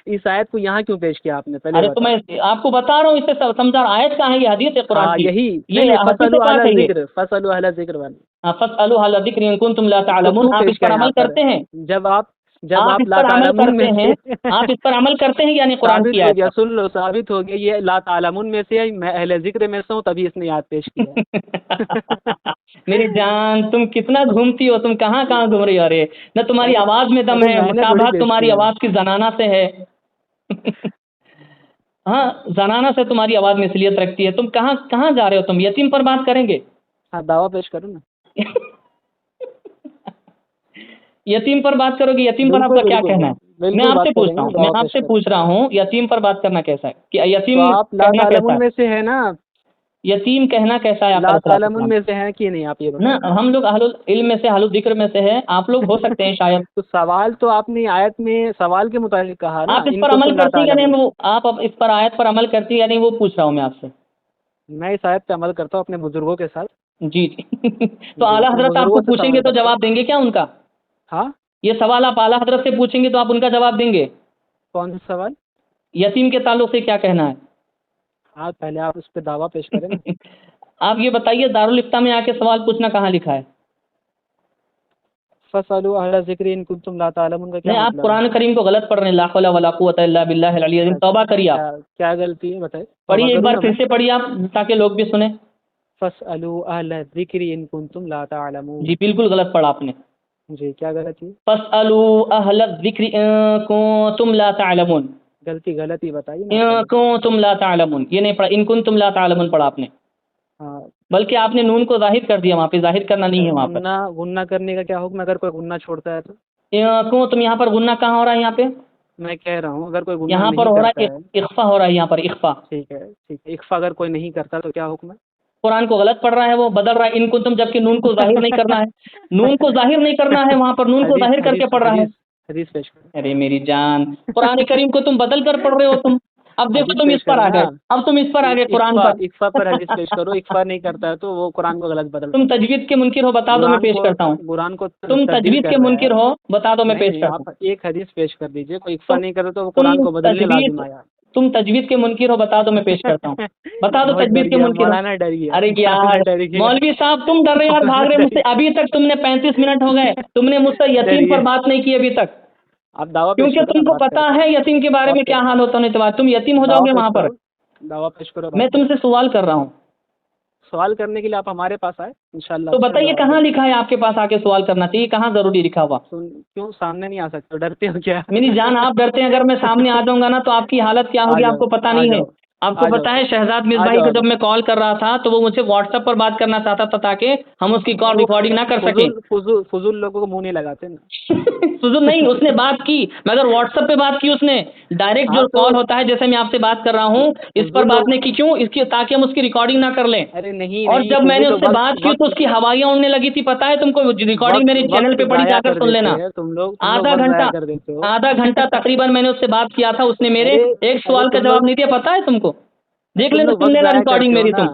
اس آیت کو یہاں کیوں پیش کیا آپ نے پہلے ارے تو بتاؤ. میں آپ کو بتا رہا ہوں، اس سے سمجھا رہا ہوں آیت کہاں ہے، یہ حدیث ہے قرآن ہاں کی. یہی یہ نہیں حدیث سے فَاسْأَلُوا کیا أَهْلَ چاہیے؟ الذِّكْرِ فَاسْأَلُوا أَهْلَ الذِّكْرِ والے فَاسْأَلُوا أَهْلَ الذِّكْرِ إِن كُنتُم لَا اس کو تَعْلَمُونَ. کیوں آپ پیش اس کیا پر یہاں عمل پر؟ کرتے ہیں؟ جب آپ آپ اس لا پر عمل تعلمون کرتے میں ہیں؟ سے آپ اس پر عمل کرتے ہیں یعنی قرآن ثابت کی ہو آیت گیا، پر. سن لو، ثابت ہو گیا یہ لا تعلمون میں سے ہے، میں اہل ذکر میں سے ہوں، تبھی اس نے یاد پیش کیا ہے. میری جان تم کتنا گھومتی ہو، تم کہاں کہاں گھوم رہی ہو. ارے نہ تمہاری آواز میں دم ارے ہے، میں نے تھوڑی مشابہت پیش تمہاری کیا. آواز کی زنانہ سے ہے. ہاں زنانہ سے تمہاری آواز مثلیت رکھتی ہے. تم کہاں کہاں جا رہے ہو؟ تم یتیم پر بات کریں گے؟ ہاں دعویٰ پیش کروں نا. یتیم پر بات کرو گے؟ یتیم پر آپ بالکل کا کیا بالکل کہنا ہے؟ میں بالکل آپ سے بات کریں پوچھتا گے، ہوں دعویٰ پیش کریں. پوچھ رہا ہوں یتیم پر بات کرنا کیسا ہے، کہ تو یتیم آپ لا کہنا کیسا تعلمون ہے؟ میں سے ہے نا؟ یتیم کہنا کیسا ہے آپ لا علیہ تعلمون السلام؟ میں سے ہیں کہ نہیں آپ یہ نہ بتائیں. ہم لوگ اہل العلم میں سے، اہل الذکر میں سے ہے. آپ لوگ ہو سکتے ہیں شاید. تو سوال تو آپ نے آیت میں سوال کے متعلق کہا نا، آپ اس ان پر کو عمل تم لا کرتی ہیں یا نہیں؟ تعلمون. وہ آپ اب اس پر آیت پر عمل کرتی ہیں یا نہیں، وہ پوچھ رہا ہوں میں آپ سے. میں اس آیت پہ عمل کرتا ہوں اپنے بزرگوں کے ساتھ. جی تو جی اعلیٰ اپنے حضرت آپ بزرگوں کو سے پوچھیں گے سوال تو کرتا ہوں. جواب دیں گے کیا ان کا؟ ہاں یہ سوال آپ اعلیٰ حضرت سے پوچھیں گے تو آپ ان کا جواب دیں گے؟ کون سا سوال؟ یتیم کے تعلق سے کیا کہنا ہے؟ ہاں پہلے آپ اس پہ دعویٰ پیش کریں نا. آپ یہ بتائیے دارالفتہ میں آ کے سوال پوچھنا کہاں لکھا ہے؟ فَاسْأَلُوا أَهْلَ الذِّكْرِ إِن كُنتُم لَا تَعْلَمُونَ کا کیا نہیں، آپ مطلب ہے؟ قرآن کریم کو غلط پڑھ رہے ہیں. لا حول ولا قوت الا باللہ العلی العظیم. توبہ کریے آپ. کیا غلطی ہے بتائیں. توبہ پڑھیے ایک کروں بار نا پھر میں. سے پڑھیے آپ تاکہ لوگ بھی سنیں. فَاسْأَلُوا أَهْلَ الذِّكْرِ إِن كُنتُم لَا تَعْلَمُونَ. جی بالکل غلط پڑھا آپ نے. جی کیا غلطی ہے؟ فَاسْأَلُوا أَهْلَ الذِّكْرِ إِن كُنتُم لَا تعلمون. غلطی بتائیے نا إِن پہلے. كُنتُم لَا تعلمون یہ نہیں پڑھا، إِن كُنتُم لَا تعلمون پڑھا آپ نے. ہاں بلکہ آپ نے نون کو ظاہر کر دیا، وہاں پہ ظاہر کرنا نہیں ہے وہاں پر. غنہ کرنے کا کیا حکم ہے اگر کوئی غنہ چھوڑتا ہے تو؟ تم یہاں پر غنہ کہاں ہو رہا ہے؟ یہاں پہ میں کہہ رہا ہوں اگر کوئی گناہ یہاں پر نہیں ہو رہا کرتا ہے ہے. اخفا ہو رہا ہے یہاں پر اخفا. ٹھیک ہے اخفا اگر کوئی نہیں کرتا تو کیا حکم ہے؟ قرآن کو غلط پڑھ رہا ہے، وہ بدل رہا ہے ان کو تم، جبکہ نون کو ظاہر نہیں کرنا ہے. نون کو ظاہر نہیں کرنا ہے، وہاں پر نون کو ظاہر کر کے پڑھ رہا ہے. حدیث پیش کرو. ارے میری جان قرآن کریم کو تم بدل کر پڑھ رہے ہو تم. اب دیکھو حدیث تم پیش اس پر کرو آ نا. گئے. اب تم اس پر آ گئے قرآن پر. اخفا پر حدیث پیش کرو. اخفا نہیں کرتا ہے تو وہ قرآن کو غلط بدل تم رہا ہے. تجوید کے منکر ہو، بتا دو میں پیش کرتا ہوں. قرآن کو تم تبدیل تجوید کے کر رہا ہے. منکر ہو، بتا دو میں پیش نہیں کرتا آپ ہوں. ایک حدیث پیش کر دیجئے. کوئی اخفا تم نہیں کرتا تو وہ قرآن تم کو بدلنے لازم تجوید آیا. تم تجوید کے منکر ہو، بتا دو میں پیش کرتا ہوں. بتا دو بہت ڈر تجوید کے گیا منکر ہو. مولانا، ڈر گیا ارے مولانا، یار ڈر گیا مولوی صاحب تم ڈر رہے اور بھاگ رہے مجھ سے. ابھی تک تم نے 35 منٹ ہو گئے، تم نے مجھ سے ڈر یتیم گیا. پر بات نہیں کی ابھی تک. آپ دعویٰ پیش کیونکہ کرو نا، تم کو بات پتا کرتے ہے یتیم کے بارے میں کیا حال ہوتا ہونے کے بعد تم یتیم ہو جاؤ دعویٰ گے پیش وہاں پر. کرو. دعویٰ پیش کرو. میں تم سے سوال کر رہا ہوں. سوال کرنے کے لیے آپ ہمارے پاس آئے انشاءاللہ. تو بتائیے کہاں لکھا ہے آپ کے پاس آ کے سوال کرنا چاہیے؟ کہاں ضروری لکھا ہوا؟ کیوں سامنے نہیں آ سکتے؟ ڈرتے ہو کیا؟ میری جان آپ ڈرتے ہیں. اگر میں سامنے آ جاؤں گا نا تو آپ کی حالت کیا آ ہوگی آپ جاؤ کو پتا آ نہیں ہے. جاؤ آپ کو آ جاؤ پتا ہے شہزاد آ مصباحی جاؤ کو آ جب جاؤ. میں کال کر رہا تھا تو وہ مجھے واٹس ایپ پر بات کرنا چاہتا تھا تاکہ ہم اس کی کال ریکارڈنگ نہ کر سکیں. فضول لوگوں کو منہ نہیں لگاتے نا. فضول نہیں، اس نے بات کی مگر واٹس ایپ پہ بات کی اس نے. ڈائریکٹ ہاں جو تو کال ہوتا ہے جیسے میں آپ سے بات کر رہا ہوں اس پر فضول بات لوگ. نہیں کی. کیوں؟ اس کی تاکہ ہم اس کی ریکارڈنگ نہ کر لیں. ارے نہیں اور جب میں نے فضول اس لوگ سے بات کی تو اس کی ہوائیاں اڑنے لگی تھی. پتا ہے تم کو؟ ریکارڈنگ میرے چینل وقت پہ پڑی، ضائع جا کر کر سن دیتے لینا. ہیں تم لوگ ضائع کر دیتے ہو. آدھا گھنٹہ تقریباً میں نے اس سے بات کیا تھا. اس نے میرے ایک ارے سوال کا تم جواب لوگ نہیں دیا. پتا ہے تم کو؟ دیکھ تم لینا، لوگ سن وقت لینا ضائع ریکارڈنگ کرتے ہو میری نا. تم.